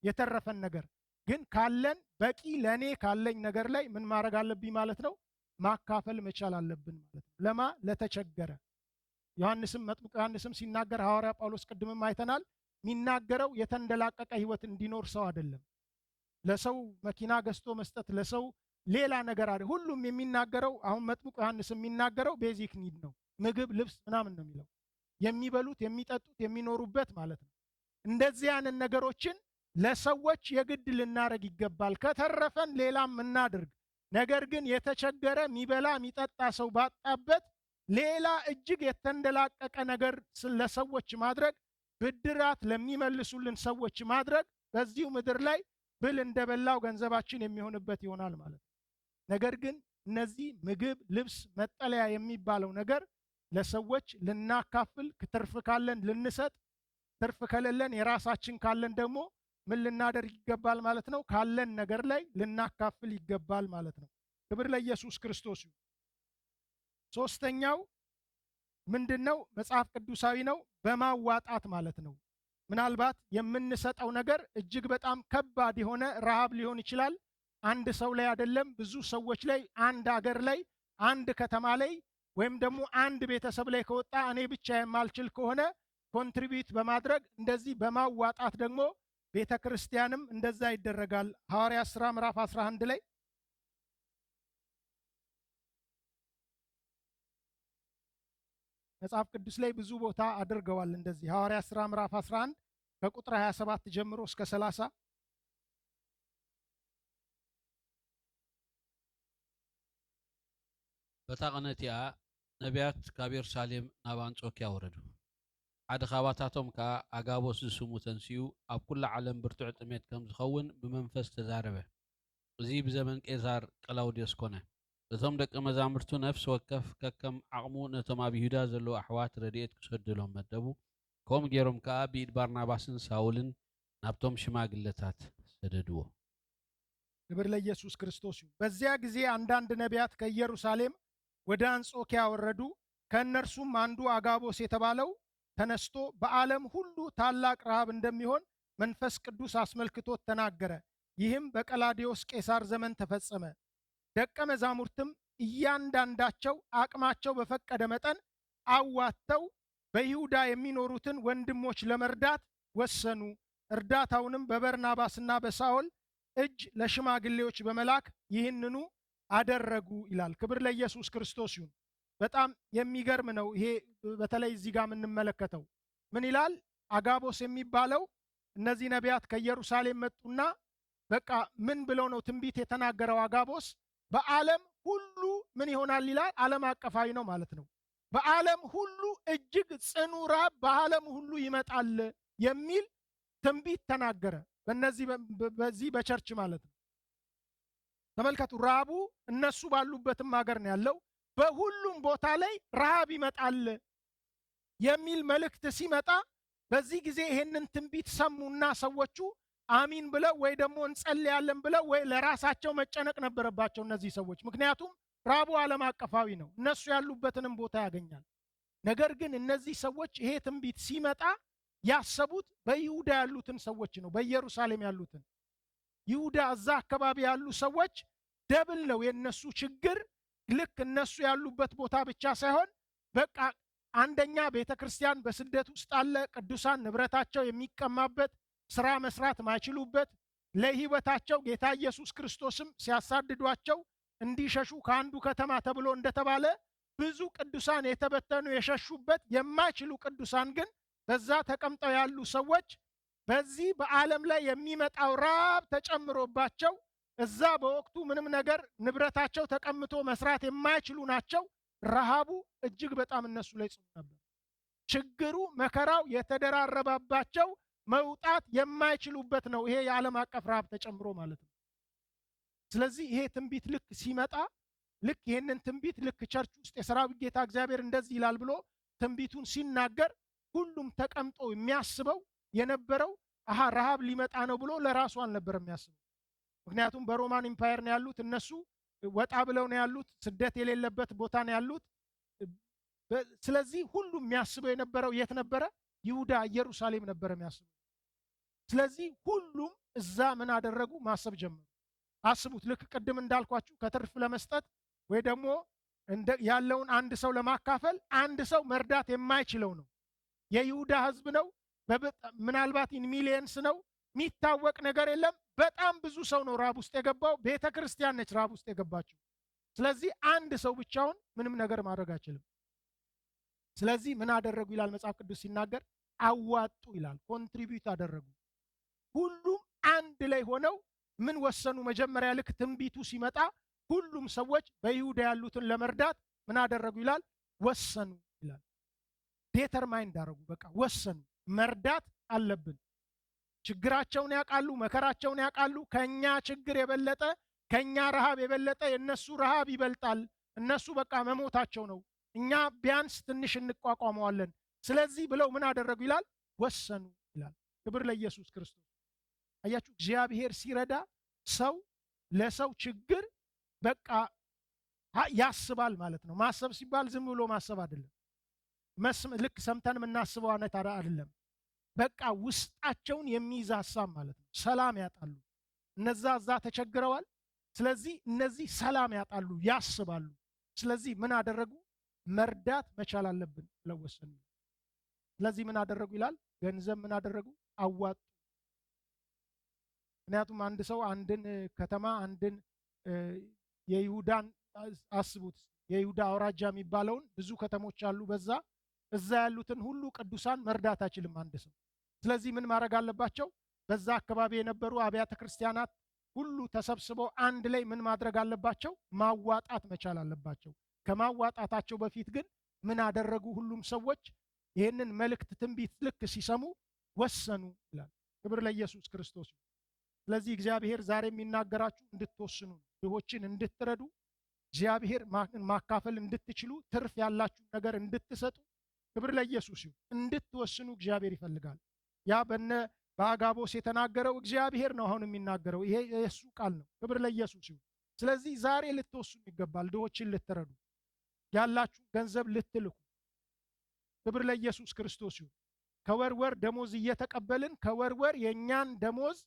የተረፈን ነገር ግን ካለን በቂ ለኔ ካለኝ ነገር ላይ ምን ማድረግ አለብኝ ማለት ነው? ማካፈል መቻል አለብን ማለት ነው። ለማ ለተቸገረ መጥምቁ ዮሐንስም ሲናገር ሐዋርያ ጳውሎስ ቅድምም አይተናል፣ የሚናገረው የተንደላቀቀ ህይወት እንዲኖር ሰው አይደለም። ለሰው መኪና ገዝቶ መስጠት፣ ለሰው ሌላ ነገር አይደለም። ሁሉም የሚናገረው አሁን መጥምቁ ዮሐንስ የሚናገረው ቤዚክ ኒድ ነው። ምግብ፣ ልብስ ምናምን ነው የሚለው። የሚበሉት፣ የሚጠጡት፣ የሚኖሩበት ማለት ነው። እንደዚህ አይነት ነገሮችን ለሰዎች የግድ ልናደርግ ይገባል። ከተረፈን ሌላም እናድርግ። ነገር ግን የተቸገረ የሚበላ የሚጠጣ ሰው ባጣበት ሌላ እጅግ የተንደላቀቀ ነገር ለሰዎች ማድረግ፣ ብድራት ለሚመልሱልን ሰዎች ማድረግ በዚሁ ምድር ላይ ብል እንደበላው ገንዘባችን የሚሆንበት ይሆናል ማለት ነው። ነገር ግን እነዚህ ምግብ፣ ልብስ፣ መጠለያ የሚባለው ነገር ለሰዎች ልናካፍል፣ ትርፍ ካለን ልንሰጥ፣ ትርፍ ከሌለን የራሳችን ካለን ደግሞ ምን ልናደርግ ይገባል ማለት ነው? ካለን ነገር ላይ ልናካፍል ይገባል ማለት ነው። ክብር ለኢየሱስ ክርስቶስ ይሁን። ሶስተኛው ምንድነው? መጽሐፍ ቅዱሳዊ ነው። በማዋጣት ማለት ነው። ምናልባት የምንሰጠው ነገር እጅግ በጣም ከባድ የሆነ ረሃብ ሊሆን ይችላል። አንድ ሰው ላይ አይደለም፣ ብዙ ሰዎች ላይ፣ አንድ አገር ላይ፣ አንድ ከተማ ላይ ወይም ደግሞ አንድ ቤተሰብ ላይ ከወጣ እኔ ብቻ የማልችል ከሆነ ኮንትሪቢዩት በማድረግ እንደዚህ በማዋጣት ደግሞ ቤተ ክርስቲያንም እንደዛ ይደረጋል። ሐዋርያት ሥራ ምዕራፍ 11 ላይ መጽሐፍ ቅዱስ ላይ ብዙ ቦታ አድርገዋል እንደዚህ። ሐዋርያት ሥራ ምዕራፍ 11 ከቁጥር 27 ጀምሮ እስከ 30
በታ ቐነቲኣ ነቢያት ካብ ኢየሩሳሌም ናብ አንጾኪያ ወረዱ። ሓደ ካባታቶም ከዓ አጋቦስ ዝስሙ ተንስኡ ኣብ ኩሉ ዓለም ብርቱዕ ጥሜት ከም ዝኸውን ብመንፈስ ተዛረበ። እዚ ብዘመን ቄሳር ቀላውዲዮስ ኮነ። እቶም ደቂ መዛሙርቱ ነፍሲ ወከፍ ከከም ዓቕሙ ነቶም ኣብ ይሁዳ ዘለዉ ኣሕዋት ረድኤት ክሰድሎም መደቡ። ከምኡ ገይሮም ከዓ ብኢድ ባርናባስን ሳውልን ናብቶም ሽማግለታት ሰደድዎ።
ክብር ለኢየሱስ ክርስቶስ ይሁን። በዚያ ጊዜ አንዳንድ ነቢያት ከኢየሩሳሌም ወደ አንጾኪያ ወረዱ። ከእነርሱም አንዱ አጋቦስ የተባለው ተነስቶ በዓለም ሁሉ ታላቅ ረሃብ እንደሚሆን መንፈስ ቅዱስ አስመልክቶት ተናገረ። ይህም በቀላዲዮስ ቄሳር ዘመን ተፈጸመ። ደቀ መዛሙርትም እያንዳንዳቸው አቅማቸው በፈቀደ መጠን አዋጥተው በይሁዳ የሚኖሩትን ወንድሞች ለመርዳት ወሰኑ። እርዳታውንም በበርናባስና በሳውል እጅ ለሽማግሌዎች በመላክ ይህንኑ አደረጉ ይላል። ክብር ለኢየሱስ ክርስቶስ ይሁን። በጣም የሚገርም ነው። ይሄ በተለይ እዚህ ጋር የምንመለከተው ምን ይላል? አጋቦስ የሚባለው እነዚህ ነቢያት ከኢየሩሳሌም መጡና በቃ ምን ብለው ነው ትንቢት የተናገረው? አጋቦስ በዓለም ሁሉ ምን ይሆናል ይላል? ዓለም አቀፋዊ ነው ማለት ነው። በዓለም ሁሉ እጅግ ጽኑ ራብ በዓለም ሁሉ ይመጣል የሚል ትንቢት ተናገረ። በዚህ በቸርች ማለት ነው። ተመልከቱ፣ ራቡ እነሱ ባሉበትም ሀገር ነው ያለው። በሁሉም ቦታ ላይ ረሃብ ይመጣል የሚል መልእክት ሲመጣ በዚህ ጊዜ ይሄንን ትንቢት ሰሙና ሰዎቹ አሚን ብለው ወይ ደግሞ እንጸልያለን ብለው ወይ ለራሳቸው መጨነቅ ነበረባቸው እነዚህ ሰዎች። ምክንያቱም ራቡ ዓለም አቀፋዊ ነው፣ እነሱ ያሉበትንም ቦታ ያገኛል። ነገር ግን እነዚህ ሰዎች ይሄ ትንቢት ሲመጣ ያሰቡት በይሁዳ ያሉትን ሰዎች ነው፣ በኢየሩሳሌም ያሉትን። ይሁዳ እዛ አካባቢ ያሉ ሰዎች ደብል ነው የነሱ ችግር። ልክ እነሱ ያሉበት ቦታ ብቻ ሳይሆን በቃ አንደኛ ቤተ ክርስቲያን በስደት ውስጥ አለ፣ ቅዱሳን ንብረታቸው የሚቀማበት፣ ስራ መስራት ማይችሉበት፣ ለህይወታቸው ጌታ ኢየሱስ ክርስቶስም ሲያሳድዷቸው እንዲሸሹ ከአንዱ ከተማ ተብሎ እንደተባለ ብዙ ቅዱሳን የተበተኑ የሸሹበት፣ የማይችሉ ቅዱሳን ግን በዛ ተቀምጠው ያሉ ሰዎች በዚህ በዓለም ላይ የሚመጣው ራብ ተጨምሮባቸው እዛ በወቅቱ ምንም ነገር ንብረታቸው ተቀምጦ መስራት የማይችሉ ናቸው። ረሃቡ እጅግ በጣም እነሱ ላይ ጽኑ ነበር። ችግሩ መከራው የተደራረባባቸው መውጣት የማይችሉበት ነው። ይሄ የዓለም አቀፍ ረሃብ ተጨምሮ ማለት ነው። ስለዚህ ይሄ ትንቢት ልክ ሲመጣ ልክ ይሄንን ትንቢት ልክ ቸርች ውስጥ የሰራዊት ጌታ እግዚአብሔር እንደዚህ ይላል ብሎ ትንቢቱን ሲናገር ሁሉም ተቀምጦ የሚያስበው የነበረው ረሃብ ሊመጣ ነው ብሎ ለራሱ አልነበር የሚያስበው። ምክንያቱም በሮማን ኢምፓየር ነው ያሉት፣ እነሱ ወጣ ብለው ነው ያሉት፣ ስደት የሌለበት ቦታ ነው ያሉት። ስለዚህ ሁሉም የሚያስበው የነበረው የት ነበረ? ይሁዳ ኢየሩሳሌም ነበረ የሚያስበው። ስለዚህ ሁሉም እዛ ምን አደረጉ? ማሰብ ጀመሩ። አስቡት፣ ልክ ቅድም እንዳልኳችሁ ከትርፍ ለመስጠት ወይ ደግሞ ያለውን አንድ ሰው ለማካፈል አንድ ሰው መርዳት የማይችለው ነው። የይሁዳ ህዝብ ነው። ምናልባት ኢን ሚሊየንስ ነው፣ የሚታወቅ ነገር የለም። በጣም ብዙ ሰው ነው ራብ ውስጥ የገባው። ቤተ ክርስቲያን ነች ራብ ውስጥ የገባችው። ስለዚህ አንድ ሰው ብቻውን ምንም ነገር ማድረግ አይችልም። ስለዚህ ምን አደረጉ ይላል መጽሐፍ ቅዱስ ሲናገር? አዋጡ ይላል። ኮንትሪቢዩት አደረጉ። ሁሉም አንድ ላይ ሆነው ምን ወሰኑ? መጀመሪያ ልክ ትንቢቱ ሲመጣ ሁሉም ሰዎች በይሁዳ ያሉትን ለመርዳት ምን አደረጉ ይላል? ወሰኑ ይላል። ዴተርማይንድ አደረጉ። በቃ ወሰኑ፣ መርዳት አለብን። ችግራቸውን ያውቃሉ፣ መከራቸውን ያውቃሉ። ከኛ ችግር የበለጠ ከኛ ረሃብ የበለጠ የነሱ ረሃብ ይበልጣል። እነሱ በቃ መሞታቸው ነው፣ እኛ ቢያንስ ትንሽ እንቋቋመዋለን። ስለዚህ ብለው ምን አደረጉ ይላል? ወሰኑ ይላል። ክብር ለኢየሱስ ክርስቶስ። አያችሁ፣ እግዚአብሔር ሲረዳ ሰው ለሰው ችግር በቃ ያስባል ማለት ነው። ማሰብ ሲባል ዝም ብሎ ማሰብ አይደለም። ልክ ሰምተን የምናስበው አይነት አይደለም። በቃ ውስጣቸውን የሚይዝ ሀሳብ ማለት ነው። ሰላም ያጣሉ። እነዛ እዛ ተቸግረዋል። ስለዚህ እነዚህ ሰላም ያጣሉ፣ ያስባሉ። ስለዚህ ምን አደረጉ? መርዳት መቻል አለብን ብለው ወሰኑ። ስለዚህ ምን አደረጉ ይላል? ገንዘብ ምን አደረጉ? አዋጡ። ምክንያቱም አንድ ሰው አንድን ከተማ አንድን የይሁዳን አስቡት፣ የይሁዳ አውራጃ የሚባለውን ብዙ ከተሞች አሉ። እዛ ያሉትን ሁሉ ቅዱሳን መርዳት አይችልም አንድ ሰው። ስለዚህ ምን ማድረግ አለባቸው? በዛ አካባቢ የነበሩ አብያተ ክርስቲያናት ሁሉ ተሰብስበው አንድ ላይ ምን ማድረግ አለባቸው? ማዋጣት መቻል አለባቸው። ከማዋጣታቸው በፊት ግን ምን አደረጉ? ሁሉም ሰዎች ይህንን መልእክት ትንቢት ልክ ሲሰሙ ወሰኑ ይላል። ክብር ለኢየሱስ ክርስቶስ። ስለዚህ እግዚአብሔር ዛሬ የሚናገራችሁ እንድትወስኑ፣ ድሆችን እንድትረዱ፣ እግዚአብሔር ማካፈል እንድትችሉ፣ ትርፍ ያላችሁ ነገር እንድትሰጡ፣ ክብር ለኢየሱስ ይሁን፣ እንድትወስኑ እግዚአብሔር ይፈልጋል። ያ በአጋቦስ የተናገረው እግዚአብሔር ነው አሁን የሚናገረው። ይሄ የእሱ ቃል ነው። ክብር ለኢየሱስ ይሁን። ስለዚህ ዛሬ ልትወስኑ ይገባል። ድሆችን ልትረዱ፣ ያላችሁ ገንዘብ ልትልኩ። ክብር ለኢየሱስ ክርስቶስ ይሁን። ከወር ወር ደሞዝ እየተቀበልን ከወር ወር የእኛን ደሞዝ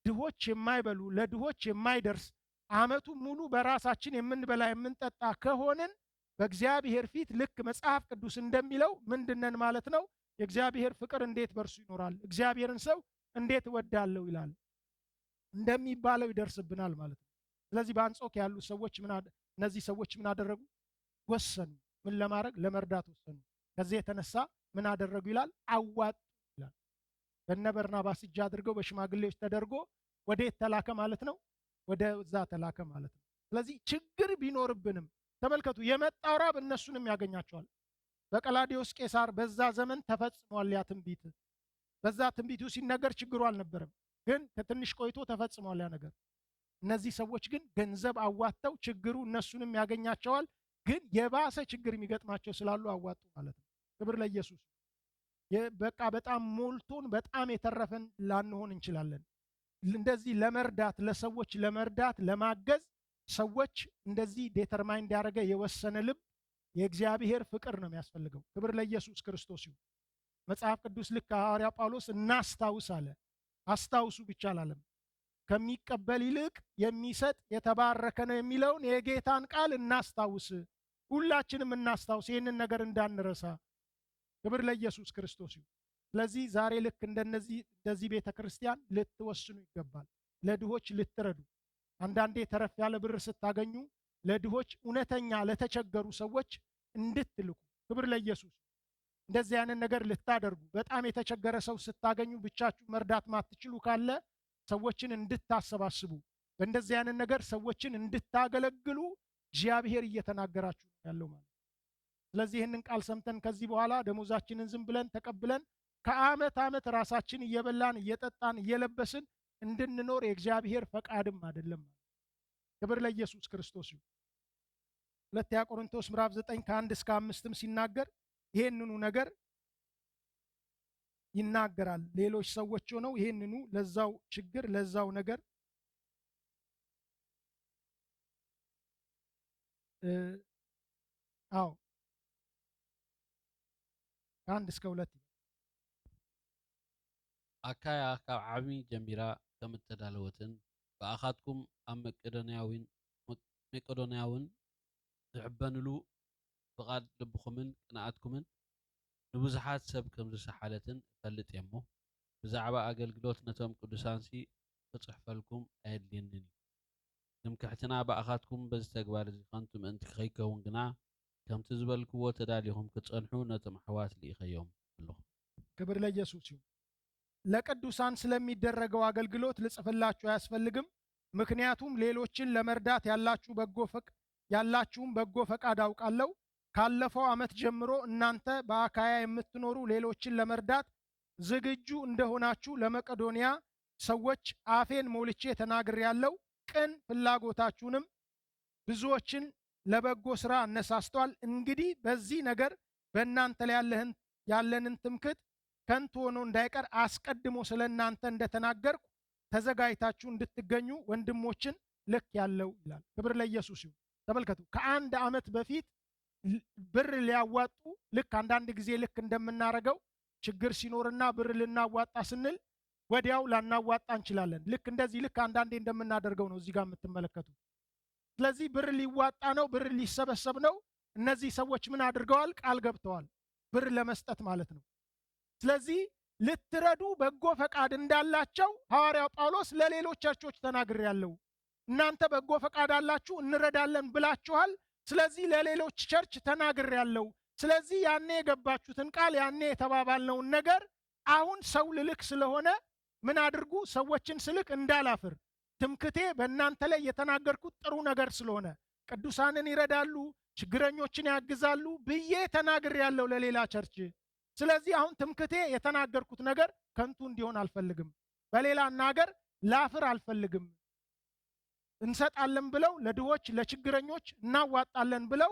ድሆች የማይበሉ ለድሆች የማይደርስ ዓመቱ ሙሉ በራሳችን የምንበላ የምንጠጣ ከሆንን በእግዚአብሔር ፊት ልክ መጽሐፍ ቅዱስ እንደሚለው ምንድነን ማለት ነው? የእግዚአብሔር ፍቅር እንዴት በርሱ ይኖራል? እግዚአብሔርን ሰው እንዴት እወዳለሁ ይላል እንደሚባለው ይደርስብናል ማለት ነው። ስለዚህ በአንጾኪያ ያሉ ሰዎች እነዚህ ሰዎች ምን አደረጉ? ወሰኑ። ምን ለማድረግ? ለመርዳት ወሰኑ። ከዚህ የተነሳ ምን አደረጉ ይላል? አዋጡ ይላል። በእነ በርናባስ እጅ አድርገው በሽማግሌዎች ተደርጎ ወዴት ተላከ ማለት ነው? ወደዛ ተላከ ማለት ነው። ስለዚህ ችግር ቢኖርብንም ተመልከቱ፣ የመጣው ራብ እነሱንም ያገኛቸዋል። በቀላዲዮስ ቄሳር በዛ ዘመን ተፈጽሟል ያ ትንቢት። በዛ ትንቢቱ ሲነገር ችግሩ አልነበረም፣ ግን ከትንሽ ቆይቶ ተፈጽሟል ያ ነገር። እነዚህ ሰዎች ግን ገንዘብ አዋጥተው ችግሩ እነሱንም ያገኛቸዋል፣ ግን የባሰ ችግር የሚገጥማቸው ስላሉ አዋጡ ማለት ነው። ክብር ለኢየሱስ። በቃ በጣም ሞልቶን በጣም የተረፈን ላንሆን እንችላለን። እንደዚህ ለመርዳት ለሰዎች ለመርዳት ለማገዝ ሰዎች እንደዚህ ዴተርማይንድ ያደረገ የወሰነ ልብ የእግዚአብሔር ፍቅር ነው የሚያስፈልገው። ክብር ለኢየሱስ ክርስቶስ ይሁን። መጽሐፍ ቅዱስ ልክ ሐዋርያ ጳውሎስ እናስታውስ አለ። አስታውሱ ብቻ አላለም። ከሚቀበል ይልቅ የሚሰጥ የተባረከ ነው የሚለውን የጌታን ቃል እናስታውስ። ሁላችንም እናስታውስ፣ ይህንን ነገር እንዳንረሳ። ክብር ለኢየሱስ ክርስቶስ ይሁን። ስለዚህ ዛሬ ልክ እንደዚህ ቤተ ክርስቲያን ልትወስኑ ይገባል። ለድሆች ልትረዱ። አንዳንዴ ተረፍ ያለ ብር ስታገኙ ለድሆች እውነተኛ ለተቸገሩ ሰዎች እንድትልኩ። ክብር ለኢየሱስ። እንደዚህ አይነት ነገር ልታደርጉ። በጣም የተቸገረ ሰው ስታገኙ ብቻችሁ መርዳት ማትችሉ ካለ ሰዎችን እንድታሰባስቡ፣ በእንደዚህ አይነት ነገር ሰዎችን እንድታገለግሉ እግዚአብሔር እየተናገራችሁ ያለው ማለት። ስለዚህ ይህንን ቃል ሰምተን ከዚህ በኋላ ደሞዛችንን ዝም ብለን ተቀብለን ከዓመት ዓመት ራሳችን እየበላን እየጠጣን እየለበስን እንድንኖር የእግዚአብሔር ፈቃድም አይደለም። ክብር ለኢየሱስ ክርስቶስ ይሁን። ሁለተኛ ቆሮንቶስ ምዕራፍ 9 ከ1 እስከ 5 ሲናገር ይሄንኑ ነገር ይናገራል። ሌሎች ሰዎች ሆነው ይሄንኑ ለዛው ችግር ለዛው ነገር ከ1 እስከ 2
ኣካያ ካብ ዓሚ ጀሚራ ከም እተዳለወትን ብኣኻትኩም ኣብ መቄዶንያውን ዝሕበንሉ ፍቓድ ልብኹምን ቅንኣትኩምን ንብዙሓት ሰብ ከም ዝሰሓለትን እፈልጥ እየ እሞ ብዛዕባ ኣገልግሎት ነቶም ቅዱሳንሲ ክጽሕፈልኩም ኣየድልየንን እዩ። ትምክሕትና ብኣኻትኩም በዚ ተግባር እዚ ኸንቱ ምእንቲ ከይከውን ግና ከምቲ ዝበልክዎ ተዳሊኹም ክትጸንሑ ነቶም ኣሕዋት ልኢኸዮም ኣለኹ።
ክብር ለኢየሱስ ይሁን። ለቅዱሳን ስለሚደረገው አገልግሎት ልጽፍላችሁ አያስፈልግም። ምክንያቱም ሌሎችን ለመርዳት ያላችሁም በጎ ፈቃድ አውቃለሁ። ካለፈው ዓመት ጀምሮ እናንተ በአካያ የምትኖሩ ሌሎችን ለመርዳት ዝግጁ እንደሆናችሁ ለመቄዶንያ ሰዎች አፌን ሞልቼ ተናግሬያለሁ። ቅን ፍላጎታችሁንም ብዙዎችን ለበጎ ሥራ አነሳስቷል። እንግዲህ በዚህ ነገር በእናንተ ላይ ያለንን ትምክህት ከንቱ ሆኖ እንዳይቀር አስቀድሞ ስለ እናንተ እንደተናገርኩ ተዘጋጅታችሁ እንድትገኙ ወንድሞችን ልክ ያለው ይላል። ክብር ለኢየሱስ ይሁን። ተመልከቱ፣ ከአንድ ዓመት በፊት ብር ሊያዋጡ ልክ አንዳንድ ጊዜ ልክ እንደምናረገው ችግር ሲኖርና ብር ልናዋጣ ስንል ወዲያው ላናዋጣ እንችላለን። ልክ እንደዚህ ልክ አንዳንዴ እንደምናደርገው ነው እዚህ ጋር የምትመለከቱት። ስለዚህ ብር ሊዋጣ ነው፣ ብር ሊሰበሰብ ነው። እነዚህ ሰዎች ምን አድርገዋል? ቃል ገብተዋል፣ ብር ለመስጠት ማለት ነው። ስለዚህ ልትረዱ በጎ ፈቃድ እንዳላቸው ሐዋርያው ጳውሎስ ለሌሎች ቸርቾች ተናግሬያለሁ። እናንተ በጎ ፈቃድ አላችሁ፣ እንረዳለን ብላችኋል። ስለዚህ ለሌሎች ቸርች ተናግሬያለሁ። ስለዚህ ያኔ የገባችሁትን ቃል ያኔ የተባባልነውን ነገር አሁን ሰው ልልክ ስለሆነ ምን አድርጉ? ሰዎችን ስልክ እንዳላፍር፣ ትምክቴ በእናንተ ላይ የተናገርኩት ጥሩ ነገር ስለሆነ ቅዱሳንን ይረዳሉ፣ ችግረኞችን ያግዛሉ ብዬ ተናግሬያለሁ ለሌላ ቸርች። ስለዚህ አሁን ትምክቴ የተናገርኩት ነገር ከንቱ እንዲሆን አልፈልግም። በሌላ አናገር ላፍር አልፈልግም። እንሰጣለን ብለው ለድሆች ለችግረኞች እናዋጣለን ብለው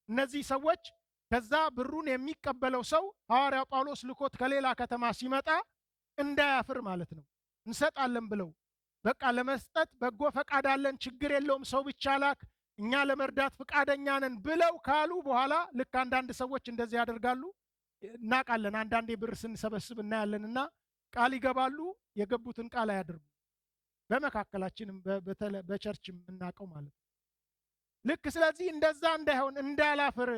እነዚህ ሰዎች ከዛ ብሩን የሚቀበለው ሰው ሐዋርያው ጳውሎስ ልኮት ከሌላ ከተማ ሲመጣ እንዳያፍር ማለት ነው። እንሰጣለን ብለው በቃ ለመስጠት በጎ ፈቃድ አለን፣ ችግር የለውም፣ ሰው ብቻ ላክ፣ እኛ ለመርዳት ፈቃደኛ ነን ብለው ካሉ በኋላ ልክ አንዳንድ ሰዎች እንደዚህ ያደርጋሉ። እናቃለን። አንዳንዴ ብር ስንሰበስብ እናያለንና ቃል ይገባሉ፣ የገቡትን ቃል አያደርጉ። በመካከላችንም በቸርችም እናቀው ማለት ነው። ልክ ስለዚህ እንደዛ እንዳይሆን እንዳላፍር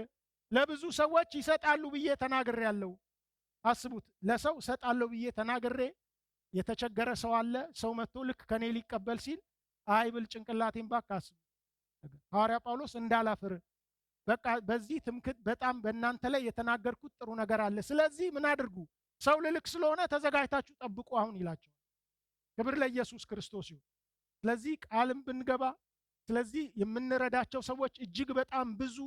ለብዙ ሰዎች ይሰጣሉ ብዬ ተናግሬያለሁ። አስቡት፣ ለሰው እሰጣለሁ ብዬ ተናግሬ የተቸገረ ሰው አለ። ሰው መጥቶ ልክ ከኔ ሊቀበል ሲል አይ ብል ጭንቅላቴን ባካስ ሐዋርያ ጳውሎስ እንዳላፍር በቃ በዚህ ትምክህት በጣም በእናንተ ላይ የተናገርኩት ጥሩ ነገር አለ። ስለዚህ ምን አድርጉ? ሰው ልልክ ስለሆነ ተዘጋጅታችሁ ጠብቁ አሁን ይላቸው። ክብር ለኢየሱስ ክርስቶስ ይሁን። ስለዚህ ቃልም ብንገባ ስለዚህ የምንረዳቸው ሰዎች እጅግ በጣም ብዙ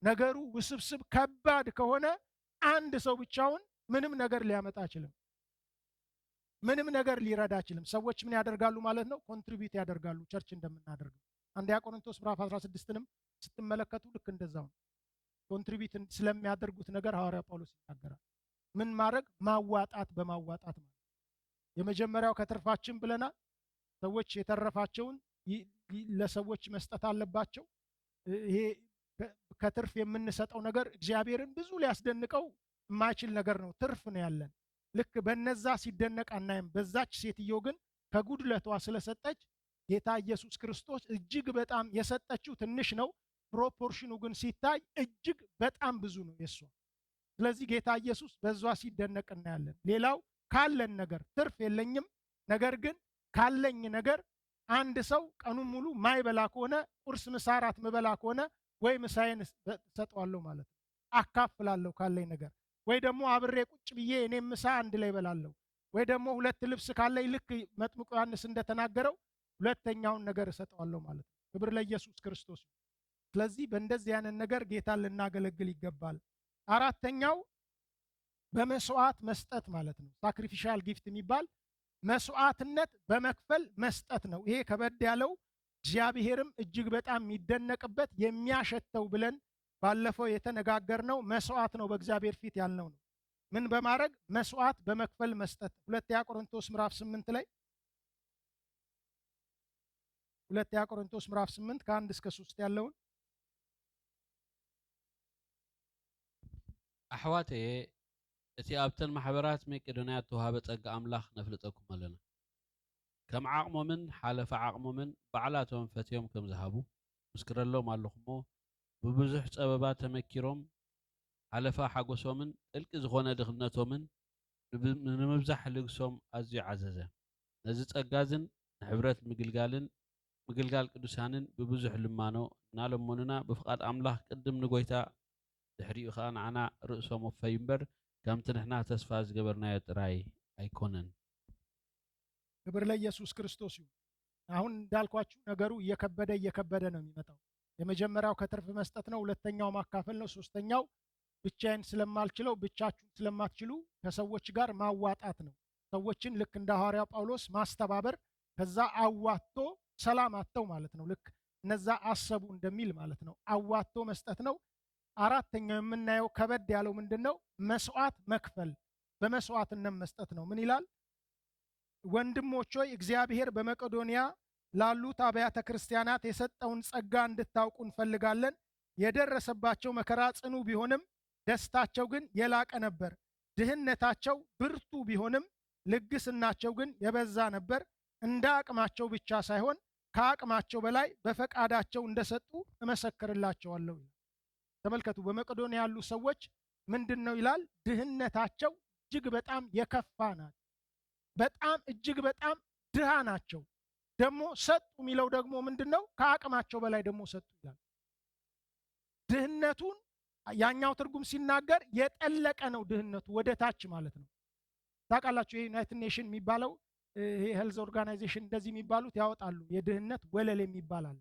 ነገሩ ውስብስብ ከባድ ከሆነ አንድ ሰው ብቻውን ምንም ነገር ሊያመጣ አይችልም። ምንም ነገር ሊረዳ አይችልም። ሰዎች ምን ያደርጋሉ ማለት ነው? ኮንትሪቢዩት ያደርጋሉ። ቸርች እንደምናደርገው አንደኛ ቆሮንቶስ ምዕራፍ 16ንም ስትመለከቱ ልክ እንደዛው ነው። ኮንትሪቢዩት ስለሚያደርጉት ነገር ሐዋርያ ጳውሎስ ይናገራል። ምን ማድረግ? ማዋጣት፣ በማዋጣት ማለት የመጀመሪያው ከትርፋችን ብለናል። ሰዎች የተረፋቸውን ለሰዎች መስጠት አለባቸው። ይሄ ከትርፍ የምንሰጠው ነገር እግዚአብሔርን ብዙ ሊያስደንቀው የማይችል ነገር ነው። ትርፍ ነው ያለን። ልክ በነዛ ሲደነቅ አናይም። በዛች ሴትዮ ግን ከጉድለቷ ስለሰጠች ጌታ ኢየሱስ ክርስቶስ እጅግ በጣም የሰጠችው ትንሽ ነው። ፕሮፖርሽኑ ግን ሲታይ እጅግ በጣም ብዙ ነው የሷ። ስለዚህ ጌታ ኢየሱስ በዛ ሲደነቅ እናያለን። ሌላው ካለን ነገር ትርፍ የለኝም፣ ነገር ግን ካለኝ ነገር አንድ ሰው ቀኑን ሙሉ ማይበላ ከሆነ ቁርስ፣ ምሳ፣ ራት ምበላ ከሆነ ወይ ምሳዬን ሰጠዋለሁ ማለት ነው፣ አካፍላለሁ ካለኝ ነገር። ወይ ደግሞ አብሬ ቁጭ ብዬ እኔም ምሳ አንድ ላይ እበላለሁ። ወይ ደግሞ ሁለት ልብስ ካለኝ ልክ መጥምቁ ዮሐንስ እንደተናገረው ሁለተኛውን ነገር እሰጠዋለሁ ማለት ነው። ክብር ለኢየሱስ ክርስቶስ። ስለዚህ በእንደዚህ አይነት ነገር ጌታን ልናገለግል ይገባል። አራተኛው በመስዋዕት መስጠት ማለት ነው። ሳክሪፊሻል ጊፍት የሚባል መስዋዕትነት በመክፈል መስጠት ነው። ይሄ ከበድ ያለው እግዚአብሔርም እጅግ በጣም የሚደነቅበት የሚያሸተው ብለን ባለፈው የተነጋገርነው መስዋዕት ነው። በእግዚአብሔር ፊት ያልነው ነው። ምን በማድረግ መስዋዕት በመክፈል መስጠት። ሁለተኛ ቆሮንቶስ ምዕራፍ 8 ላይ ሁለተኛ ቆሮንቶስ ምዕራፍ 8 ከ1 እስከ 3 ያለውን
ኣሕዋተየ እቲ ኣብተን ማሕበራት መቄዶንያ ተዋሃበ ጸጋ ኣምላኽ ነፍልጠኩም ኣለና። ከም ዓቕሞምን ሓለፈ ዓቕሞምን ባዕላቶም ፈትዮም ከም ዝሃቡ ምስክረሎም ኣለኹሞ ብብዙሕ ጸበባ ተመኪሮም ሓለፋ ሓጎሶምን ጥልቂ ዝኾነ ድኽነቶምን ንምብዛሕ ልግሶም ኣዝዩ ዓዘዘ። ነዚ ጸጋዝን ንሕብረት ምግልጋል ቅዱሳንን ብብዙሕ ልማኖ እናለመኑና ብፍቓድ ኣምላኽ ቅድም ንጎይታ ድሕሪኡ ከዓ ንዓና ርእሶም ወፈይ እምበር ከምቲ ንሕና ተስፋ ዝገበርናዮ ጥራይ ኣይኮነን።
ክብር ለኢየሱስ ክርስቶስ ይሁን። አሁን እንዳልኳችሁ ነገሩ እየከበደ ነው የሚመጣው። የመጀመሪያው ከትርፍ መስጠት ነው። ሁለተኛው ማካፈል ነው። ሶስተኛው ብቻዬን ስለማልችለው ብቻችሁን ስለማትችሉ ከሰዎች ጋር ማዋጣት ነው። ሰዎችን ልክ እንደ ሐዋርያው ጳውሎስ ማስተባበር፣ ከዛ አዋጥቶ ሰላም አጥተው ማለት ነው። ልክ እነዛ አሰቡ እንደሚል ማለት ነው። አዋጥቶ መስጠት ነው። አራተኛው የምናየው ከበድ ያለው ምንድነው? መስዋዕት መክፈል፣ በመስዋዕትነት መስጠት ነው። ምን ይላል? ወንድሞች ሆይ እግዚአብሔር በመቄዶንያ ላሉት አብያተ ክርስቲያናት የሰጠውን ጸጋ እንድታውቁ እንፈልጋለን። የደረሰባቸው መከራ ጽኑ ቢሆንም ደስታቸው ግን የላቀ ነበር። ድህነታቸው ብርቱ ቢሆንም ልግስናቸው ግን የበዛ ነበር። እንደ አቅማቸው ብቻ ሳይሆን ከአቅማቸው በላይ በፈቃዳቸው እንደሰጡ እመሰክርላቸዋለሁ። ተመልከቱ፣ በመቄዶንያ ያሉ ሰዎች ምንድነው ይላል? ድህነታቸው እጅግ በጣም የከፋ ናት። በጣም እጅግ በጣም ድሃ ናቸው። ደግሞ ሰጡ የሚለው ደግሞ ምንድነው? ከአቅማቸው በላይ ደግሞ ሰጡ ይላል። ድህነቱን ያኛው ትርጉም ሲናገር የጠለቀ ነው። ድህነቱ ወደ ታች ማለት ነው። ታውቃላችሁ፣ የዩናይትድ ኔሽን የሚባለው ይሄ ሄልዝ ኦርጋናይዜሽን እንደዚህ የሚባሉት ያወጣሉ። የድህነት ወለል የሚባል አለ።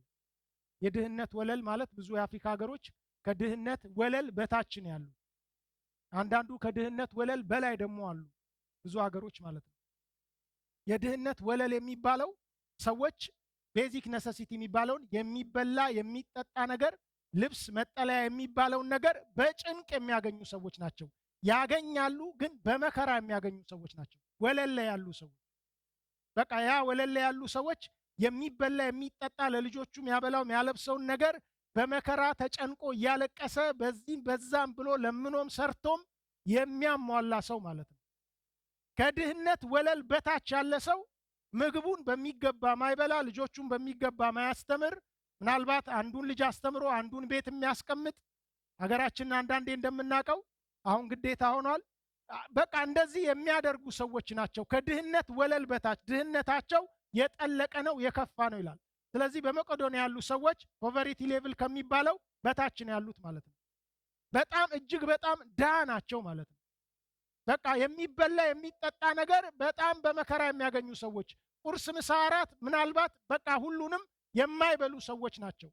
የድህነት ወለል ማለት ብዙ የአፍሪካ ሀገሮች ከድህነት ወለል በታች ነው ያሉ። አንዳንዱ ከድህነት ወለል በላይ ደግሞ አሉ፣ ብዙ ሀገሮች ማለት ነው። የድህነት ወለል የሚባለው ሰዎች ቤዚክ ነሰሲቲ የሚባለውን የሚበላ የሚጠጣ ነገር፣ ልብስ፣ መጠለያ የሚባለውን ነገር በጭንቅ የሚያገኙ ሰዎች ናቸው። ያገኛሉ፣ ግን በመከራ የሚያገኙ ሰዎች ናቸው። ወለል ላይ ያሉ ሰዎች በቃ ያ ወለል ላይ ያሉ ሰዎች የሚበላ የሚጠጣ ለልጆቹ የሚያበላው የሚያለብሰውን ነገር በመከራ ተጨንቆ እያለቀሰ በዚህም በዛም ብሎ ለምኖም ሰርቶም የሚያሟላ ሰው ማለት ነው። ከድህነት ወለል በታች ያለ ሰው ምግቡን በሚገባ ማይበላ፣ ልጆቹን በሚገባ ማያስተምር፣ ምናልባት አንዱን ልጅ አስተምሮ አንዱን ቤት የሚያስቀምጥ፣ ሀገራችን አንዳንዴ እንደምናውቀው አሁን ግዴታ ሆኗል። በቃ እንደዚህ የሚያደርጉ ሰዎች ናቸው። ከድህነት ወለል በታች ድህነታቸው የጠለቀ ነው፣ የከፋ ነው ይላል። ስለዚህ በመቄዶንያ ያሉ ሰዎች ፖቨሪቲ ሌቭል ከሚባለው በታች ነው ያሉት ማለት ነው። በጣም እጅግ በጣም ድሃ ናቸው ማለት ነው። በቃ የሚበላ የሚጠጣ ነገር በጣም በመከራ የሚያገኙ ሰዎች፣ ቁርስ፣ ምሳ፣ እራት ምናልባት በቃ ሁሉንም የማይበሉ ሰዎች ናቸው።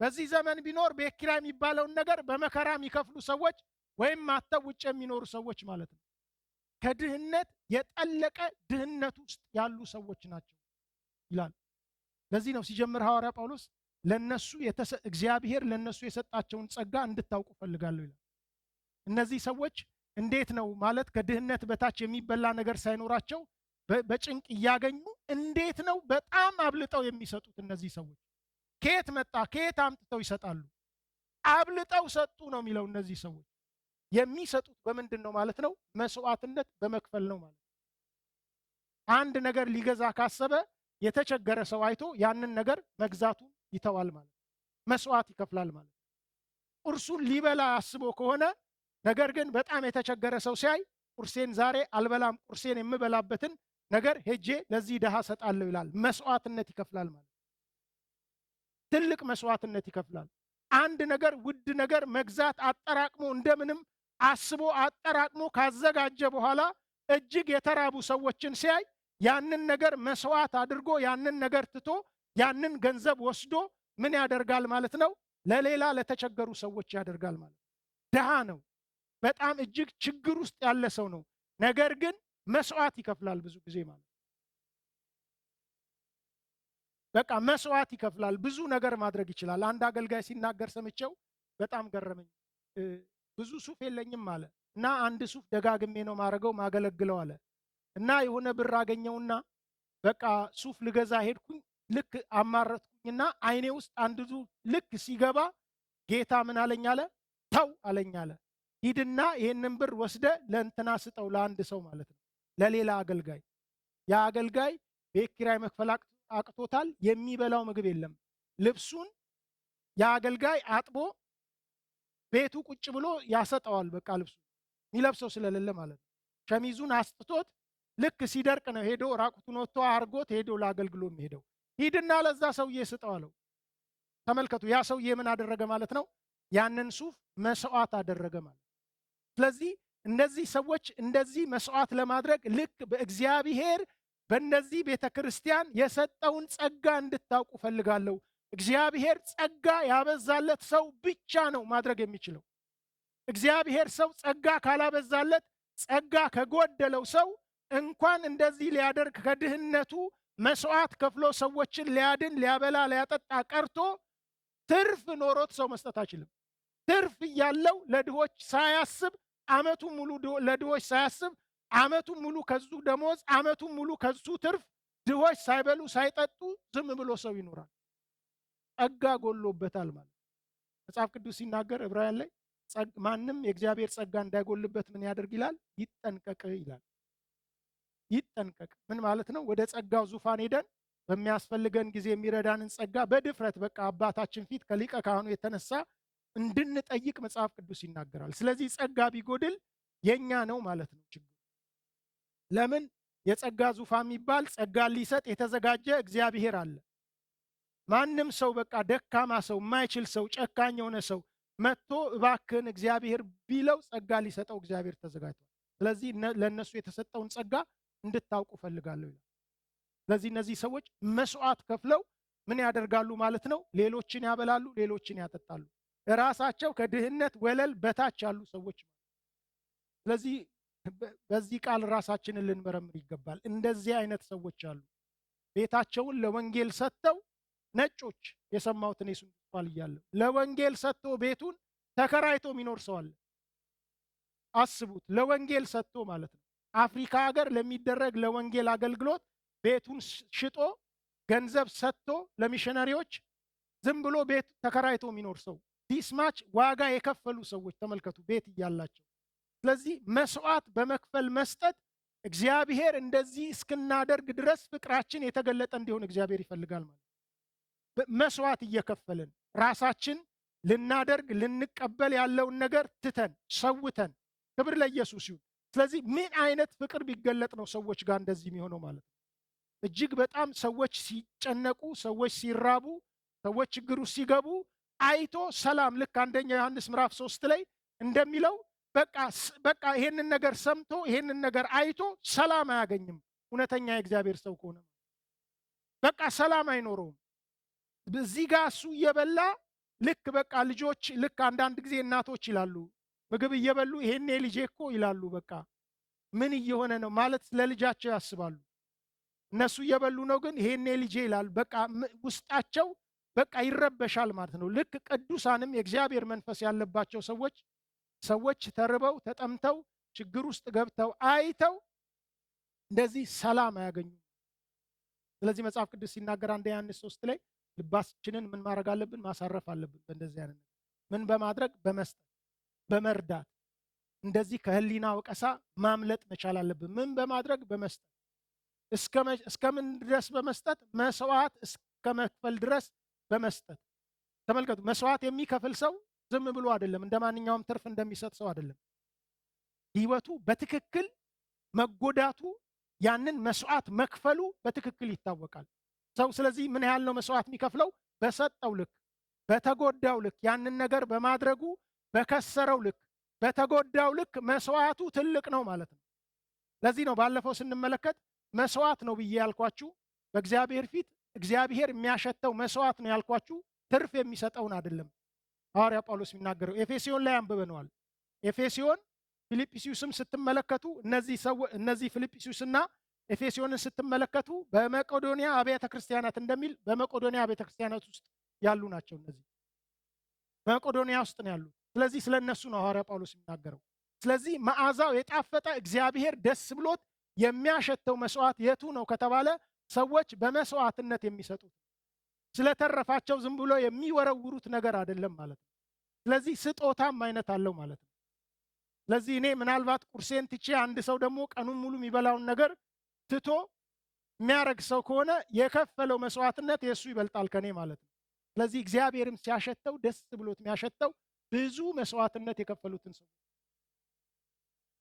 በዚህ ዘመን ቢኖር ቤት ኪራይ የሚባለውን ነገር በመከራ የሚከፍሉ ሰዎች ወይም ማተው ውጭ የሚኖሩ ሰዎች ማለት ነው። ከድህነት የጠለቀ ድህነት ውስጥ ያሉ ሰዎች ናቸው ይላል። ለዚህ ነው ሲጀምር ሐዋርያ ጳውሎስ ለነሱ እግዚአብሔር ለነሱ የሰጣቸውን ጸጋ እንድታውቁ ፈልጋለሁ ይላል። እነዚህ ሰዎች እንዴት ነው ማለት ከድህነት በታች የሚበላ ነገር ሳይኖራቸው በጭንቅ እያገኙ እንዴት ነው በጣም አብልጠው የሚሰጡት? እነዚህ ሰዎች ከየት መጣ ከየት አምጥተው ይሰጣሉ? አብልጠው ሰጡ ነው የሚለው። እነዚህ ሰዎች የሚሰጡት በምንድን ነው ማለት ነው? መስዋዕትነት በመክፈል ነው ማለት ነው። አንድ ነገር ሊገዛ ካሰበ የተቸገረ ሰው አይቶ ያንን ነገር መግዛቱን ይተዋል ማለት ነው። መስዋዕት ይከፍላል ማለት ነው። ቁርሱን ሊበላ አስቦ ከሆነ ነገር ግን በጣም የተቸገረ ሰው ሲያይ ቁርሴን ዛሬ አልበላም፣ ቁርሴን የምበላበትን ነገር ሄጄ ለዚህ ድሃ ሰጣለሁ ይላል። መስዋዕትነት ይከፍላል ማለት ነው። ትልቅ መስዋዕትነት ይከፍላል። አንድ ነገር ውድ ነገር መግዛት አጠራቅሞ እንደምንም አስቦ አጠራቅሞ ካዘጋጀ በኋላ እጅግ የተራቡ ሰዎችን ሲያይ ያንን ነገር መስዋዕት አድርጎ ያንን ነገር ትቶ ያንን ገንዘብ ወስዶ ምን ያደርጋል ማለት ነው? ለሌላ ለተቸገሩ ሰዎች ያደርጋል ማለት ነው። ድሃ ነው፣ በጣም እጅግ ችግር ውስጥ ያለ ሰው ነው። ነገር ግን መስዋዕት ይከፍላል ብዙ ጊዜ ማለት ነው። በቃ መስዋዕት ይከፍላል፣ ብዙ ነገር ማድረግ ይችላል። አንድ አገልጋይ ሲናገር ሰምቼው በጣም ገረመኝ። ብዙ ሱፍ የለኝም አለ እና አንድ ሱፍ ደጋግሜ ነው ማረገው ማገለግለው አለ እና የሆነ ብር አገኘውና በቃ ሱፍ ልገዛ ሄድኩኝ። ልክ አማረጥኩኝና አይኔ ውስጥ አንድ ልክ ሲገባ ጌታ ምን አለኝ አለ? ተው አለኝ አለ። ሂድና ይሄንን ብር ወስደ ለእንትና ስጠው፣ ለአንድ ሰው ማለት ነው፣ ለሌላ አገልጋይ። ያ አገልጋይ ቤት ኪራይ መክፈል አቅቶታል፣ የሚበላው ምግብ የለም። ልብሱን ያ አገልጋይ አጥቦ ቤቱ ቁጭ ብሎ ያሰጠዋል። በቃ ልብሱ የሚለብሰው ስለሌለ ማለት ነው። ሸሚዙን አስጥቶት ልክ ሲደርቅ ነው ሄዶ ራቁቱን ወጥቶ አርጎት ሄዶ ለአገልግሎ የሚሄደው። ሂድና ለዛ ሰውዬ ስጠው አለው። ተመልከቱ፣ ያ ሰውዬ ምን አደረገ ማለት ነው? ያንን ሱፍ መስዋዕት አደረገ ማለት። ስለዚህ እነዚህ ሰዎች እንደዚህ መስዋዕት ለማድረግ ልክ በእግዚአብሔር በእነዚህ ቤተክርስቲያን የሰጠውን ጸጋ እንድታውቁ ፈልጋለሁ። እግዚአብሔር ጸጋ ያበዛለት ሰው ብቻ ነው ማድረግ የሚችለው። እግዚአብሔር ሰው ጸጋ ካላበዛለት፣ ጸጋ ከጎደለው ሰው እንኳን እንደዚህ ሊያደርግ ከድህነቱ መስዋዕት ከፍሎ ሰዎችን ሊያድን ሊያበላ ሊያጠጣ ቀርቶ ትርፍ ኖሮት ሰው መስጠት አይችልም። ትርፍ እያለው ለድሆች ሳያስብ ዓመቱን ሙሉ ለድሆች ሳያስብ ዓመቱን ሙሉ ከሱ ደሞዝ ዓመቱን ሙሉ ከሱ ትርፍ ድሆች ሳይበሉ ሳይጠጡ ዝም ብሎ ሰው ይኖራል። ጸጋ ጎሎበታል ማለት። መጽሐፍ ቅዱስ ሲናገር ዕብራውያን ላይ ማንም የእግዚአብሔር ጸጋ እንዳይጎልበት ምን ያደርግ ይላል? ይጠንቀቅ ይላል። ይጠንቀቅ ምን ማለት ነው? ወደ ጸጋው ዙፋን ሄደን በሚያስፈልገን ጊዜ የሚረዳንን ጸጋ በድፍረት በቃ አባታችን ፊት ከሊቀ ካህኑ የተነሳ እንድንጠይቅ መጽሐፍ ቅዱስ ይናገራል። ስለዚህ ጸጋ ቢጎድል የኛ ነው ማለት ነው ችግሩ። ለምን? የጸጋ ዙፋን የሚባል ጸጋ ሊሰጥ የተዘጋጀ እግዚአብሔር አለ። ማንም ሰው በቃ ደካማ ሰው፣ የማይችል ሰው፣ ጨካኝ የሆነ ሰው መጥቶ እባክህን እግዚአብሔር ቢለው ጸጋ ሊሰጠው እግዚአብሔር ተዘጋጅቷል። ስለዚህ ለእነሱ የተሰጠውን ጸጋ እንድታውቁ ፈልጋለሁ ይላል። ስለዚህ እነዚህ ሰዎች መስዋዕት ከፍለው ምን ያደርጋሉ ማለት ነው? ሌሎችን ያበላሉ፣ ሌሎችን ያጠጣሉ። ራሳቸው ከድህነት ወለል በታች ያሉ ሰዎች። ስለዚህ በዚህ ቃል ራሳችንን ልንመረምር ይገባል። እንደዚህ አይነት ሰዎች አሉ። ቤታቸውን ለወንጌል ሰጥተው ነጮች የሰማሁትን እሱን ተስፋል እያለሁ ለወንጌል ሰጥቶ ቤቱን ተከራይቶ የሚኖር ሰው አለ። አስቡት፣ ለወንጌል ሰጥቶ ማለት ነው። አፍሪካ ሀገር ለሚደረግ ለወንጌል አገልግሎት ቤቱን ሽጦ ገንዘብ ሰጥቶ ለሚሽነሪዎች ዝም ብሎ ቤት ተከራይቶ የሚኖር ሰው ዲስማች ዋጋ የከፈሉ ሰዎች ተመልከቱ፣ ቤት እያላቸው። ስለዚህ መስዋዕት በመክፈል መስጠት እግዚአብሔር እንደዚህ እስክናደርግ ድረስ ፍቅራችን የተገለጠ እንዲሆን እግዚአብሔር ይፈልጋል ማለት። መስዋዕት እየከፈልን ራሳችን ልናደርግ ልንቀበል ያለውን ነገር ትተን ሰውተን፣ ክብር ለኢየሱስ ይሁን። ስለዚህ ምን አይነት ፍቅር ቢገለጥ ነው ሰዎች ጋር እንደዚህ የሚሆነው ማለት ነው? እጅግ በጣም ሰዎች ሲጨነቁ፣ ሰዎች ሲራቡ፣ ሰዎች ችግር ውስጥ ሲገቡ አይቶ ሰላም፣ ልክ አንደኛ ዮሐንስ ምዕራፍ 3 ላይ እንደሚለው በቃ ይሄንን ነገር ሰምቶ ይሄንን ነገር አይቶ ሰላም አያገኝም። እውነተኛ የእግዚአብሔር ሰው ከሆነ በቃ ሰላም አይኖረውም። በዚህ ጋር እሱ እየበላ ልክ በቃ ልጆች ልክ አንዳንድ ጊዜ እናቶች ይላሉ ምግብ እየበሉ ይሄኔ ልጄ እኮ ይላሉ። በቃ ምን እየሆነ ነው ማለት ለልጃቸው ያስባሉ። እነሱ እየበሉ ነው ግን ይሄኔ ልጄ ይላሉ። በቃ ውስጣቸው በቃ ይረበሻል ማለት ነው። ልክ ቅዱሳንም የእግዚአብሔር መንፈስ ያለባቸው ሰዎች ተርበው ተጠምተው ችግር ውስጥ ገብተው አይተው እንደዚህ ሰላም አያገኙም። ስለዚህ መጽሐፍ ቅዱስ ሲናገር አንደኛ ዮሐንስ 3 ላይ ልባችንን ምን ማድረግ አለብን? ማሳረፍ አለብን። በእንደዚህ አይነት ምን በማድረግ በመስጠት በመርዳት እንደዚህ ከህሊና ወቀሳ ማምለጥ መቻል አለብን። ምን በማድረግ በመስጠት እስከምን ድረስ በመስጠት መስዋዕት እስከ መክፈል ድረስ በመስጠት። ተመልከቱ፣ መስዋዕት የሚከፍል ሰው ዝም ብሎ አይደለም፣ እንደ ማንኛውም ትርፍ እንደሚሰጥ ሰው አይደለም። ህይወቱ በትክክል መጎዳቱ፣ ያንን መስዋዕት መክፈሉ በትክክል ይታወቃል ሰው። ስለዚህ ምን ያህል ነው መስዋዕት የሚከፍለው? በሰጠው ልክ፣ በተጎዳው ልክ፣ ያንን ነገር በማድረጉ በከሰረው ልክ፣ በተጎዳው ልክ መስዋዕቱ ትልቅ ነው ማለት ነው። ለዚህ ነው ባለፈው ስንመለከት መስዋዕት ነው ብዬ ያልኳችሁ በእግዚአብሔር ፊት እግዚአብሔር የሚያሸተው መስዋዕት ነው ያልኳችሁ ትርፍ የሚሰጠውን አይደለም። ሐዋርያ ጳውሎስ የሚናገረው ኤፌሶን ላይ አንብበነዋል። ኤፌሶን ፊልጵስዩስም ስትመለከቱ እነዚህ ፊልጵስዩስና ኤፌሶንን ስትመለከቱ በመቄዶንያ አብያተ ክርስቲያናት እንደሚል በመቄዶንያ አብያተ ክርስቲያናት ውስጥ ያሉ ናቸው። እነዚህ በመቄዶንያ ውስጥ ነው ያሉት። ስለዚህ ስለነሱ ነው ሐዋርያ ጳውሎስ የሚናገረው። ስለዚህ መዓዛው የጣፈጠ እግዚአብሔር ደስ ብሎት የሚያሸተው መስዋዕት የቱ ነው ከተባለ ሰዎች በመስዋዕትነት የሚሰጡት ስለተረፋቸው ዝም ብሎ የሚወረውሩት ነገር አይደለም ማለት ነው። ስለዚህ ስጦታም አይነት አለው ማለት ነው። ስለዚህ እኔ ምናልባት ቁርሴን ትቼ አንድ ሰው ደግሞ ቀኑን ሙሉ የሚበላውን ነገር ትቶ የሚያረግ ሰው ከሆነ የከፈለው መስዋዕትነት የእሱ ይበልጣል ከኔ ማለት ነው። ስለዚህ እግዚአብሔርም ሲያሸተው ደስ ብሎት የሚያሸተው ብዙ መስዋዕትነት የከፈሉትን ሰው።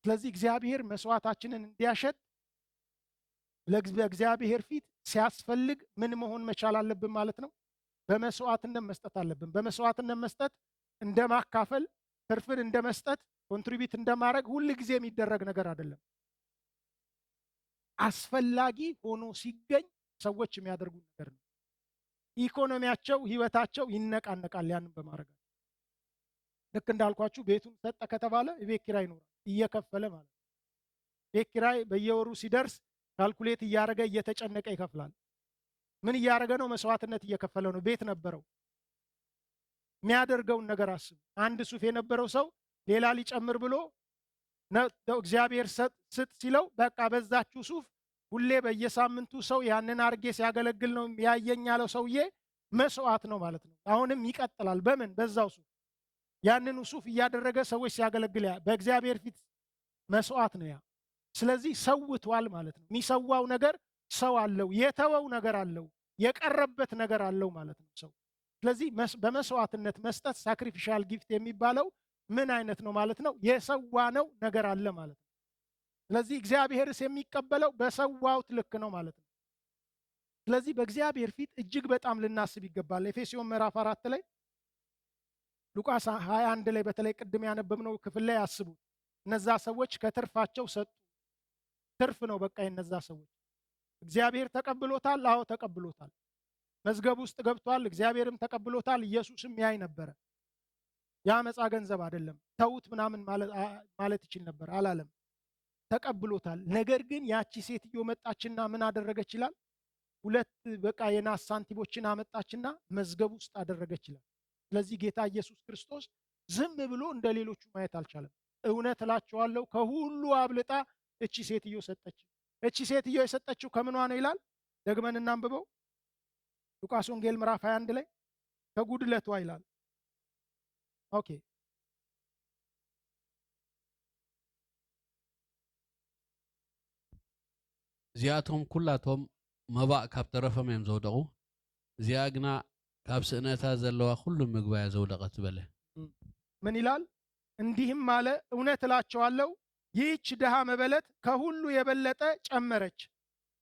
ስለዚህ እግዚአብሔር መስዋዕታችንን እንዲያሸት ለእግዚአብሔር ፊት ሲያስፈልግ ምን መሆን መቻል አለብን ማለት ነው? በመስዋዕትነት መስጠት አለብን። በመስዋዕትነት መስጠት እንደማካፈል፣ ትርፍን እንደመስጠት፣ ኮንትሪቢዩት እንደማድረግ ሁል ጊዜ የሚደረግ ነገር አይደለም። አስፈላጊ ሆኖ ሲገኝ ሰዎች የሚያደርጉት ነገር ነው። ኢኮኖሚያቸው፣ ህይወታቸው ይነቃነቃል ያንን በማድረግ። ልክ እንዳልኳችሁ ቤቱን ሰጠ ከተባለ የቤት ኪራይ ይኖራል እየከፈለ ማለት ነው። ቤት ኪራይ በየወሩ ሲደርስ ካልኩሌት እያደረገ እየተጨነቀ ይከፍላል። ምን እያደረገ ነው? መስዋዕትነት እየከፈለ ነው። ቤት ነበረው፣ የሚያደርገውን ነገር አስቡ። አንድ ሱፍ የነበረው ሰው ሌላ ሊጨምር ብሎ እግዚአብሔር ስጥ ሲለው በቃ በዛችሁ ሱፍ ሁሌ በየሳምንቱ ሰው ያንን አርጌ ሲያገለግል ነው ያየኝ ያለው ሰውዬ መስዋዕት ነው ማለት ነው። አሁንም ይቀጥላል። በምን? በዛው ሱፍ ያንኑ ሱፍ እያደረገ ሰዎች ሲያገለግል በእግዚአብሔር ፊት መስዋዕት ነው ያ። ስለዚህ ሰውቷል ማለት ነው። የሚሰዋው ነገር ሰው አለው፣ የተወው ነገር አለው፣ የቀረበት ነገር አለው ማለት ነው ሰው። ስለዚህ በመስዋዕትነት መስጠት ሳክሪፊሻል ጊፍት የሚባለው ምን አይነት ነው ማለት ነው? የሰዋነው ነገር አለ ማለት ነው። ስለዚህ እግዚአብሔርስ የሚቀበለው በሰዋውት ልክ ነው ማለት ነው። ስለዚህ በእግዚአብሔር ፊት እጅግ በጣም ልናስብ ይገባል። ኤፌሶን ምዕራፍ 4 ላይ ሉቃስ 21 ላይ በተለይ ቅድም ያነበብነው ክፍል ላይ አስቡ። እነዛ ሰዎች ከትርፋቸው ሰጡ። ትርፍ ነው በቃ የነዛ ሰዎች። እግዚአብሔር ተቀብሎታል። አዎ ተቀብሎታል። መዝገብ ውስጥ ገብቷል። እግዚአብሔርም ተቀብሎታል። ኢየሱስም ያይ ነበረ። የአመፃ ገንዘብ አይደለም ተውት ምናምን ማለት ይችል ነበር፣ አላለም። ተቀብሎታል። ነገር ግን ያቺ ሴትዮ መጣችና ምን አደረገች ይላል? ሁለት በቃ የናስ ሳንቲሞችን አመጣችና መዝገብ ውስጥ አደረገች ይላል። ስለዚህ ጌታ ኢየሱስ ክርስቶስ ዝም ብሎ እንደ ሌሎቹ ማየት አልቻለም። እውነት እላችኋለሁ ከሁሉ አብልጣ እቺ ሴትዮ ሰጠች። እቺ ሴትዮ የሰጠችው ከምኗ ነው ይላል? ደግመን እናንብበው። ሉቃስ ወንጌል ምዕራፍ 21 ላይ ከጉድለቷ ይላል። ኦኬ
እዚኣቶም ኩላቶም መባእ ካብ ተረፈም እዮም ዘውደቑ፣ እዚኣ ግና ካብ ስእነታ ዘለዋ ኩሉ ምግባ እያ ዘውደቐት በለ።
ምን ይላል? እንዲህም አለ፣ እውነት እላቸዋለሁ ይህች ድሃ መበለት ከሁሉ የበለጠ ጨመረች።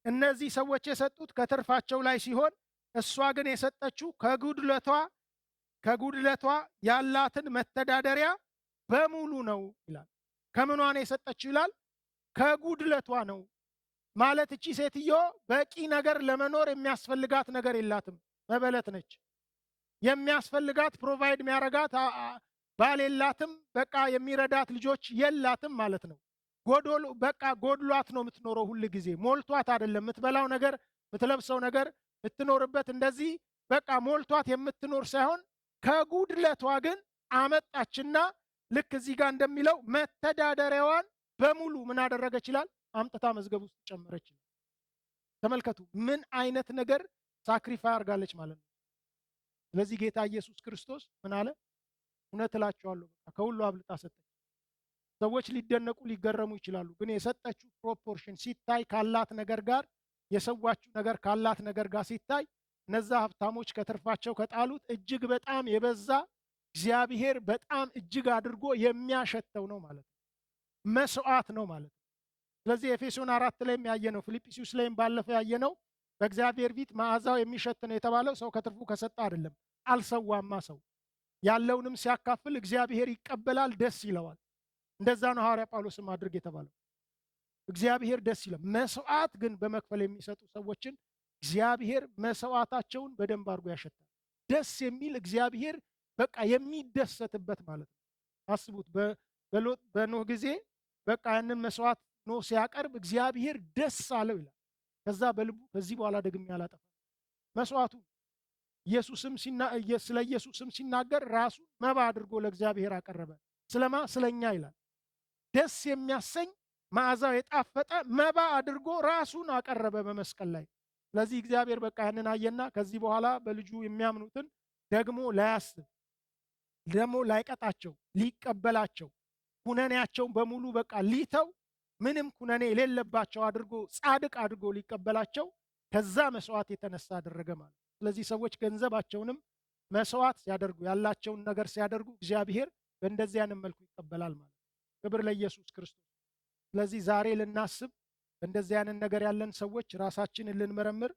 እነዚህ ሰዎች የሰጡት ከትርፋቸው ላይ ሲሆን እሷ ግን የሰጠችው ከጉድለቷ ያላትን መተዳደሪያ በሙሉ ነው ይላል። ከምኗ ነው የሰጠችው ይላል? ከጉድለቷ ነው ማለት እቺ ሴትዮ በቂ ነገር ለመኖር የሚያስፈልጋት ነገር የላትም። መበለት ነች። የሚያስፈልጋት ፕሮቫይድ የሚያረጋት ባል የላትም። በቃ የሚረዳት ልጆች የላትም ማለት ነው። በቃ ጎድሏት ነው የምትኖረው። ሁል ጊዜ ሞልቷት አይደለም የምትበላው ነገር፣ የምትለብሰው ነገር፣ የምትኖርበት እንደዚህ በቃ ሞልቷት የምትኖር ሳይሆን ከጉድለቷ ግን አመጣችና ልክ እዚህ ጋር እንደሚለው መተዳደሪያዋን በሙሉ ምን አደረገች ይላል? አምጥታ መዝገብ ውስጥ ጨመረች። ተመልከቱ ምን አይነት ነገር ሳክሪፋይ አድርጋለች ማለት ነው። ስለዚህ ጌታ ኢየሱስ ክርስቶስ ምን አለ? እውነት እላችኋለሁ በቃ ከሁሉ አብልጣ ሰጠች። ሰዎች ሊደነቁ ሊገረሙ ይችላሉ፣ ግን የሰጠችው ፕሮፖርሽን ሲታይ ካላት ነገር ጋር የሰዋችው ነገር ካላት ነገር ጋር ሲታይ እነዛ ሀብታሞች ከትርፋቸው ከጣሉት እጅግ በጣም የበዛ እግዚአብሔር በጣም እጅግ አድርጎ የሚያሸተው ነው ማለት ነው። መስዋዕት ነው ማለት ነው። ስለዚህ ኤፌሶን 4 ላይም ያየነው ፊልጵስዩስ ላይም ባለፈው ያየነው በእግዚአብሔር ፊት መዓዛው የሚሸት ነው የተባለው ሰው ከትርፉ ከሰጠ አይደለም። አልሰዋማ ሰው ያለውንም ሲያካፍል እግዚአብሔር ይቀበላል፣ ደስ ይለዋል። እንደዛ ነው ሐዋርያ ጳውሎስም አድርግ የተባለው። እግዚአብሔር ደስ ይለው። መስዋዕት ግን በመክፈል የሚሰጡ ሰዎችን እግዚአብሔር መስዋዕታቸውን በደንብ አድርጎ ያሸታል። ደስ የሚል እግዚአብሔር በቃ የሚደሰትበት ማለት ነው። አስቡት በኖህ ጊዜ በቃ ያንን መስዋዕት ኖህ ሲያቀርብ እግዚአብሔር ደስ አለው ይላል። ከዛ በልቡ ከዚህ በኋላ ደግሜ ያላጠፋ መስዋዕቱ ስለ ኢየሱስም ሲናገር ራሱ መባ አድርጎ ለእግዚአብሔር አቀረበ። ስለማ ስለኛ ይላል። ደስ የሚያሰኝ መዓዛው የጣፈጠ መባ አድርጎ ራሱን አቀረበ በመስቀል ላይ። ስለዚህ እግዚአብሔር በቃ ያንን አየና ከዚህ በኋላ በልጁ የሚያምኑትን ደግሞ ላያስብ፣ ደግሞ ላይቀጣቸው፣ ሊቀበላቸው ኩነኔያቸውን በሙሉ በቃ ሊተው ምንም ኩነኔ የሌለባቸው አድርጎ ጻድቅ አድርጎ ሊቀበላቸው ከዛ መስዋዕት የተነሳ አደረገ ማለት። ስለዚህ ሰዎች ገንዘባቸውንም መስዋዕት ሲያደርጉ ያላቸውን ነገር ሲያደርጉ እግዚአብሔር በእንደዚህ አይነት መልኩ ይቀበላል ማለት። ክብር ለኢየሱስ ክርስቶስ። ስለዚህ ዛሬ ልናስብ በእንደዚህ አይነት ነገር ያለን ሰዎች ራሳችንን ልንመረምር፣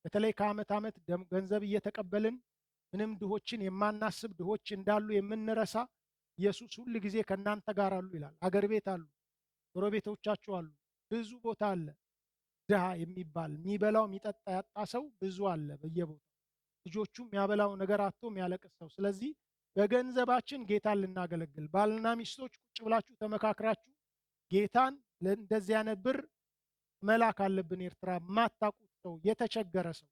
በተለይ ከዓመት ዓመት ገንዘብ እየተቀበልን ምንም ድሆችን የማናስብ ድሆች እንዳሉ የምንረሳ ኢየሱስ ሁል ጊዜ ከእናንተ ጋር አሉ ይላል። አገር ቤት አሉ፣ ጎረቤቶቻችሁ አሉ፣ ብዙ ቦታ አለ። ድሃ የሚባል የሚበላው የሚጠጣ ያጣ ሰው ብዙ አለ በየቦታው። ልጆቹም ያበላው ነገር አጥቶ የሚያለቅስ ሰው። ስለዚህ በገንዘባችን ጌታን ልናገለግል፣ ባልና ሚስቶች ቁጭ ብላችሁ ተመካክራችሁ ጌታን ለእንደዚህ አይነት ብር መላክ አለብን። ኤርትራ ማታውቁት ሰው፣ የተቸገረ ሰው፣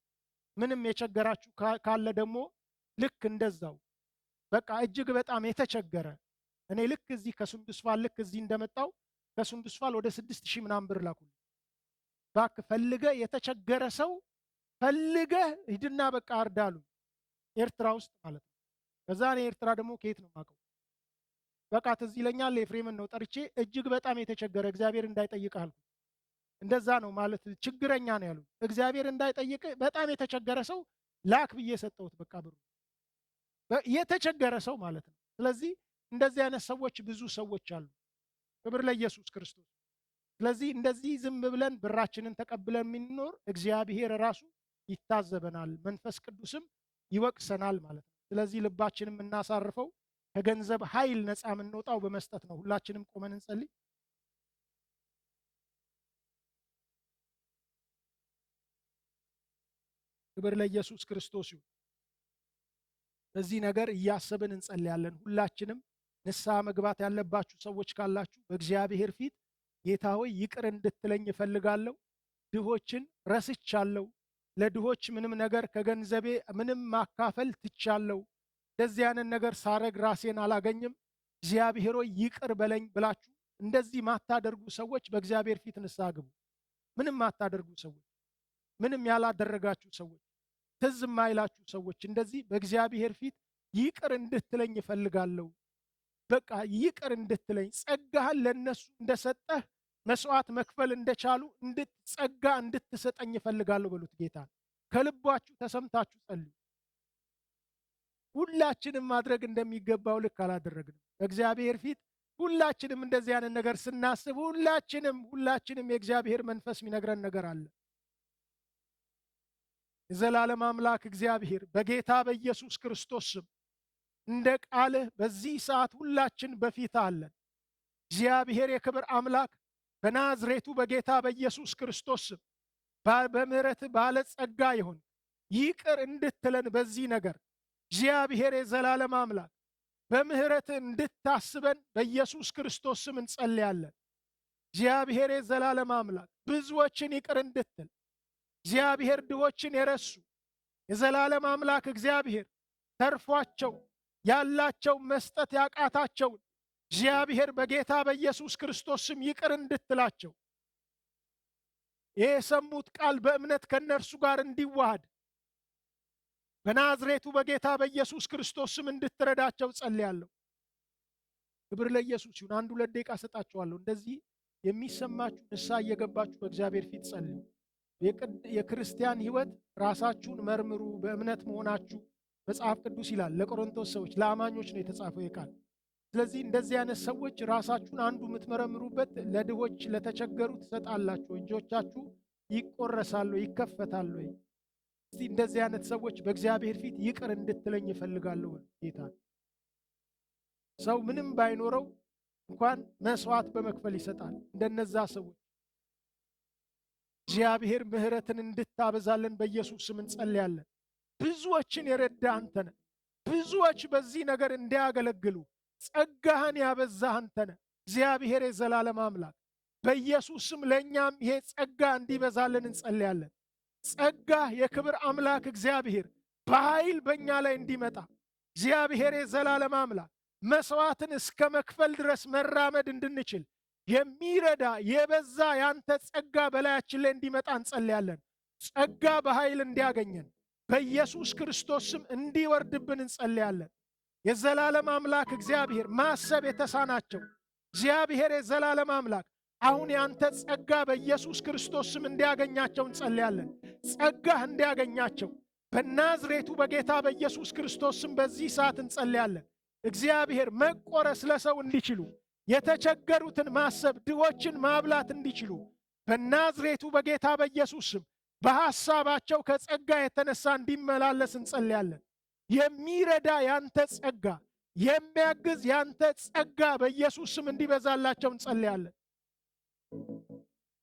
ምንም የቸገራችሁ ካለ ደግሞ ልክ እንደዛው በቃ እጅግ በጣም የተቸገረ እኔ ልክ እዚህ ከሱንዱስፋል ልክ እዚህ እንደመጣው ከሱንዱስፋል ወደ 6000 ምናምን ብር ላኩልኝ። ባክ ፈልገ የተቸገረ ሰው ፈልገ ሂድና በቃ አርዳሉ። ኤርትራ ውስጥ ማለት ነው። ከዛ እኔ ኤርትራ ደግሞ ከየት ነው የማውቀው? በቃ ትዝ ይለኛል ኤፍሬምን ነው ጠርቼ እጅግ በጣም የተቸገረ እግዚአብሔር እንዳይጠይቅ አልኩ። እንደዛ ነው ማለት ችግረኛ ነው ያሉት። እግዚአብሔር እንዳይጠይቅ በጣም የተቸገረ ሰው ላክ ብዬ ሰጠሁት። በቃ ብሩ የተቸገረ ሰው ማለት ነው። ስለዚህ እንደዚህ አይነት ሰዎች ብዙ ሰዎች አሉ። ክብር ለኢየሱስ ክርስቶስ። ስለዚህ እንደዚህ ዝም ብለን ብራችንን ተቀብለን የምንኖር እግዚአብሔር ራሱ ይታዘበናል፣ መንፈስ ቅዱስም ይወቅሰናል ማለት ነው። ስለዚህ ልባችንን የምናሳርፈው ከገንዘብ ኃይል ነፃ የምንወጣው በመስጠት ነው። ሁላችንም ቆመን እንጸልይ። ክብር ለኢየሱስ ክርስቶስ ይሁን። በዚህ ነገር እያሰብን እንጸልያለን። ሁላችንም ንስሐ መግባት ያለባችሁ ሰዎች ካላችሁ በእግዚአብሔር ፊት ጌታ ሆይ ይቅር እንድትለኝ እፈልጋለሁ። ድሆችን ረስቻለሁ። ለድሆች ምንም ነገር ከገንዘቤ ምንም ማካፈል ትቻለሁ። እንደዚህ አይነት ነገር ሳረግ ራሴን አላገኝም። እግዚአብሔር ሆይ ይቅር በለኝ ብላችሁ እንደዚህ ማታደርጉ ሰዎች በእግዚአብሔር ፊት ንስሐ ግቡ። ምንም ማታደርጉ ሰዎች፣ ምንም ያላደረጋችሁ ሰዎች፣ ትዝ የማይላችሁ ሰዎች እንደዚህ በእግዚአብሔር ፊት ይቅር እንድትለኝ እፈልጋለሁ። በቃ ይቅር እንድትለኝ ጸጋህን ለነሱ እንደሰጠህ መስዋዕት መክፈል እንደቻሉ ጸጋ እንድትሰጠኝ እፈልጋለሁ በሉት። ጌታ ከልባችሁ ተሰምታችሁ ጸልዩ። ሁላችንም ማድረግ እንደሚገባው ልክ አላደረግንም። በእግዚአብሔር ፊት ሁላችንም እንደዚህ አይነት ነገር ስናስብ ሁላችንም የእግዚአብሔር መንፈስ የሚነግረን ነገር አለ። የዘላለም አምላክ እግዚአብሔር በጌታ በኢየሱስ ክርስቶስ ስም እንደ ቃልህ በዚህ ሰዓት ሁላችን በፊት አለን። እግዚአብሔር የክብር አምላክ በናዝሬቱ በጌታ በኢየሱስ ክርስቶስ ስም በምሕረት ባለጸጋ ይሁን ይቅር እንድትለን በዚህ ነገር እግዚአብሔር የዘላለም አምላክ በምሕረት እንድታስበን በኢየሱስ ክርስቶስ ስም እንጸልያለን። እግዚአብሔር የዘላለም አምላክ ብዙዎችን ይቅር እንድትል እግዚአብሔር ድሆችን የረሱ የዘላለም አምላክ እግዚአብሔር ተርፏቸው ያላቸው መስጠት ያቃታቸውን እግዚአብሔር በጌታ በኢየሱስ ክርስቶስ ስም ይቅር እንድትላቸው የሰሙት ቃል በእምነት ከነርሱ ጋር እንዲዋሃድ በናዝሬቱ በጌታ በኢየሱስ ክርስቶስ ስም እንድትረዳቸው ጸልያለሁ። ክብር ለኢየሱስ ይሁን። 1-2 ደቂቃ ሰጣችኋለሁ። እንደዚህ የሚሰማችሁ ንስሐ እየገባችሁ በእግዚአብሔር ፊት ጸልዩ። የክርስቲያን ሕይወት ራሳችሁን መርምሩ በእምነት መሆናችሁ መጽሐፍ ቅዱስ ይላል። ለቆሮንቶስ ሰዎች ለአማኞች ነው የተጻፈው የቃል። ስለዚህ እንደዚህ አይነት ሰዎች ራሳችሁን አንዱ የምትመረምሩበት ለድሆች ለተቸገሩ ትሰጣላችሁ፣ እጆቻችሁ ይቆረሳሉ፣ ይከፈታሉ። እስቲ እንደዚህ አይነት ሰዎች በእግዚአብሔር ፊት ይቅር እንድትለኝ እፈልጋለሁ ጌታ። ሰው ምንም ባይኖረው እንኳን መስዋዕት በመክፈል ይሰጣል። እንደነዛ ሰዎች እግዚአብሔር ምሕረትን እንድታበዛለን በኢየሱስ ስም እንጸልያለን። ብዙዎችን የረዳ አንተ ነህ። ብዙዎች በዚህ ነገር እንዲያገለግሉ ጸጋህን ያበዛህ አንተ ነህ። እግዚአብሔር የዘላለም አምላክ በኢየሱስ ስም ለእኛም ይሄ ጸጋ እንዲበዛልን እንጸልያለን። ጸጋህ የክብር አምላክ እግዚአብሔር በኃይል በእኛ ላይ እንዲመጣ እግዚአብሔር የዘላለም አምላክ መስዋዕትን እስከ መክፈል ድረስ መራመድ እንድንችል የሚረዳ የበዛ ያንተ ጸጋ በላያችን ላይ እንዲመጣ እንጸልያለን። ጸጋ በኃይል እንዲያገኘን በኢየሱስ ክርስቶስ ስም እንዲወርድብን እንጸልያለን። የዘላለም አምላክ እግዚአብሔር ማሰብ የተሳናቸው እግዚአብሔር የዘላለም አምላክ አሁን ያንተ ጸጋ በኢየሱስ ክርስቶስ ስም እንዲያገኛቸው እንጸልያለን። ጸጋህ እንዲያገኛቸው በናዝሬቱ በጌታ በኢየሱስ ክርስቶስ ስም በዚህ ሰዓት እንጸልያለን። እግዚአብሔር መቆረስ ለሰው እንዲችሉ የተቸገሩትን ማሰብ ድሆችን ማብላት እንዲችሉ በናዝሬቱ በጌታ በኢየሱስ ስም በሐሳባቸው ከጸጋ የተነሳ እንዲመላለስ እንጸልያለን። የሚረዳ ያንተ ጸጋ፣ የሚያግዝ ያንተ ጸጋ በኢየሱስ ስም እንዲበዛላቸው እንጸልያለን።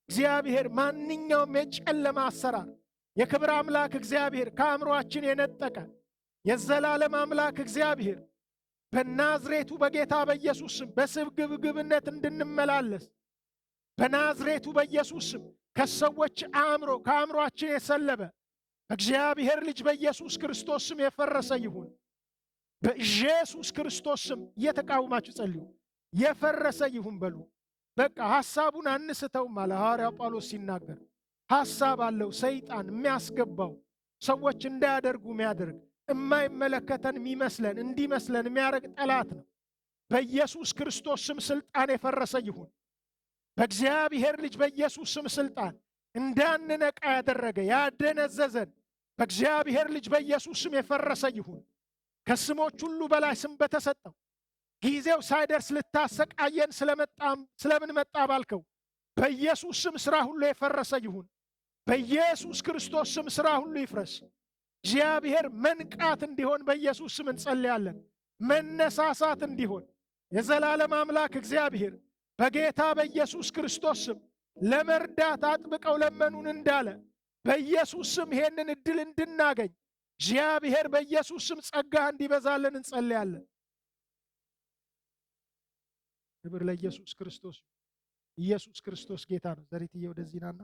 እግዚአብሔር ማንኛውም የጨለማ አሰራር የክብር አምላክ እግዚአብሔር ከአእምሮአችን የነጠቀ የዘላለም አምላክ እግዚአብሔር በናዝሬቱ በጌታ በኢየሱስ ስም በስግብግብነት እንድንመላለስ በናዝሬቱ በኢየሱስ ስም ከሰዎች አእምሮ ከአእምሮአችን የሰለበ እግዚአብሔር ልጅ በኢየሱስ ክርስቶስ ስም የፈረሰ ይሁን። በኢየሱስ ክርስቶስ ስም እየተቃወማችሁ ጸልዩ። የፈረሰ ይሁን በሉ። በቃ ሐሳቡን አንስተውም አለ ሐዋርያው ጳውሎስ ሲናገር። ሐሳብ አለው ሰይጣን የሚያስገባው ሰዎች እንዳያደርጉ የሚያደርግ የማይመለከተን የሚመስለን እንዲመስለን የሚያደርግ ጠላት ነው። በኢየሱስ ክርስቶስ ስም ስልጣን የፈረሰ ይሁን። በእግዚአብሔር ልጅ በኢየሱስ ስም ስልጣን እንዳንነቃ ያደረገ ያደነዘዘን በእግዚአብሔር ልጅ በኢየሱስ ስም የፈረሰ ይሁን። ከስሞች ሁሉ በላይ ስም በተሰጠው ጊዜው ሳይደርስ ልታሰቃየን ስለምን መጣ ባልከው በኢየሱስ ስም ሥራ ሁሉ የፈረሰ ይሁን። በኢየሱስ ክርስቶስ ስም ሥራ ሁሉ ይፍረስ። እግዚአብሔር መንቃት እንዲሆን በኢየሱስ ስም እንጸልያለን። መነሳሳት እንዲሆን የዘላለም አምላክ እግዚአብሔር በጌታ በኢየሱስ ክርስቶስ ስም ለመርዳት አጥብቀው ለመኑን እንዳለ በኢየሱስ ስም ይሄንን ዕድል እንድናገኝ እግዚአብሔር በኢየሱስ ስም ጸጋህ እንዲበዛልን እንጸልያለን። ክብር ለኢየሱስ ክርስቶስ። ኢየሱስ ክርስቶስ ጌታ ነው። ዘሪትዬ ወደዚህ ናና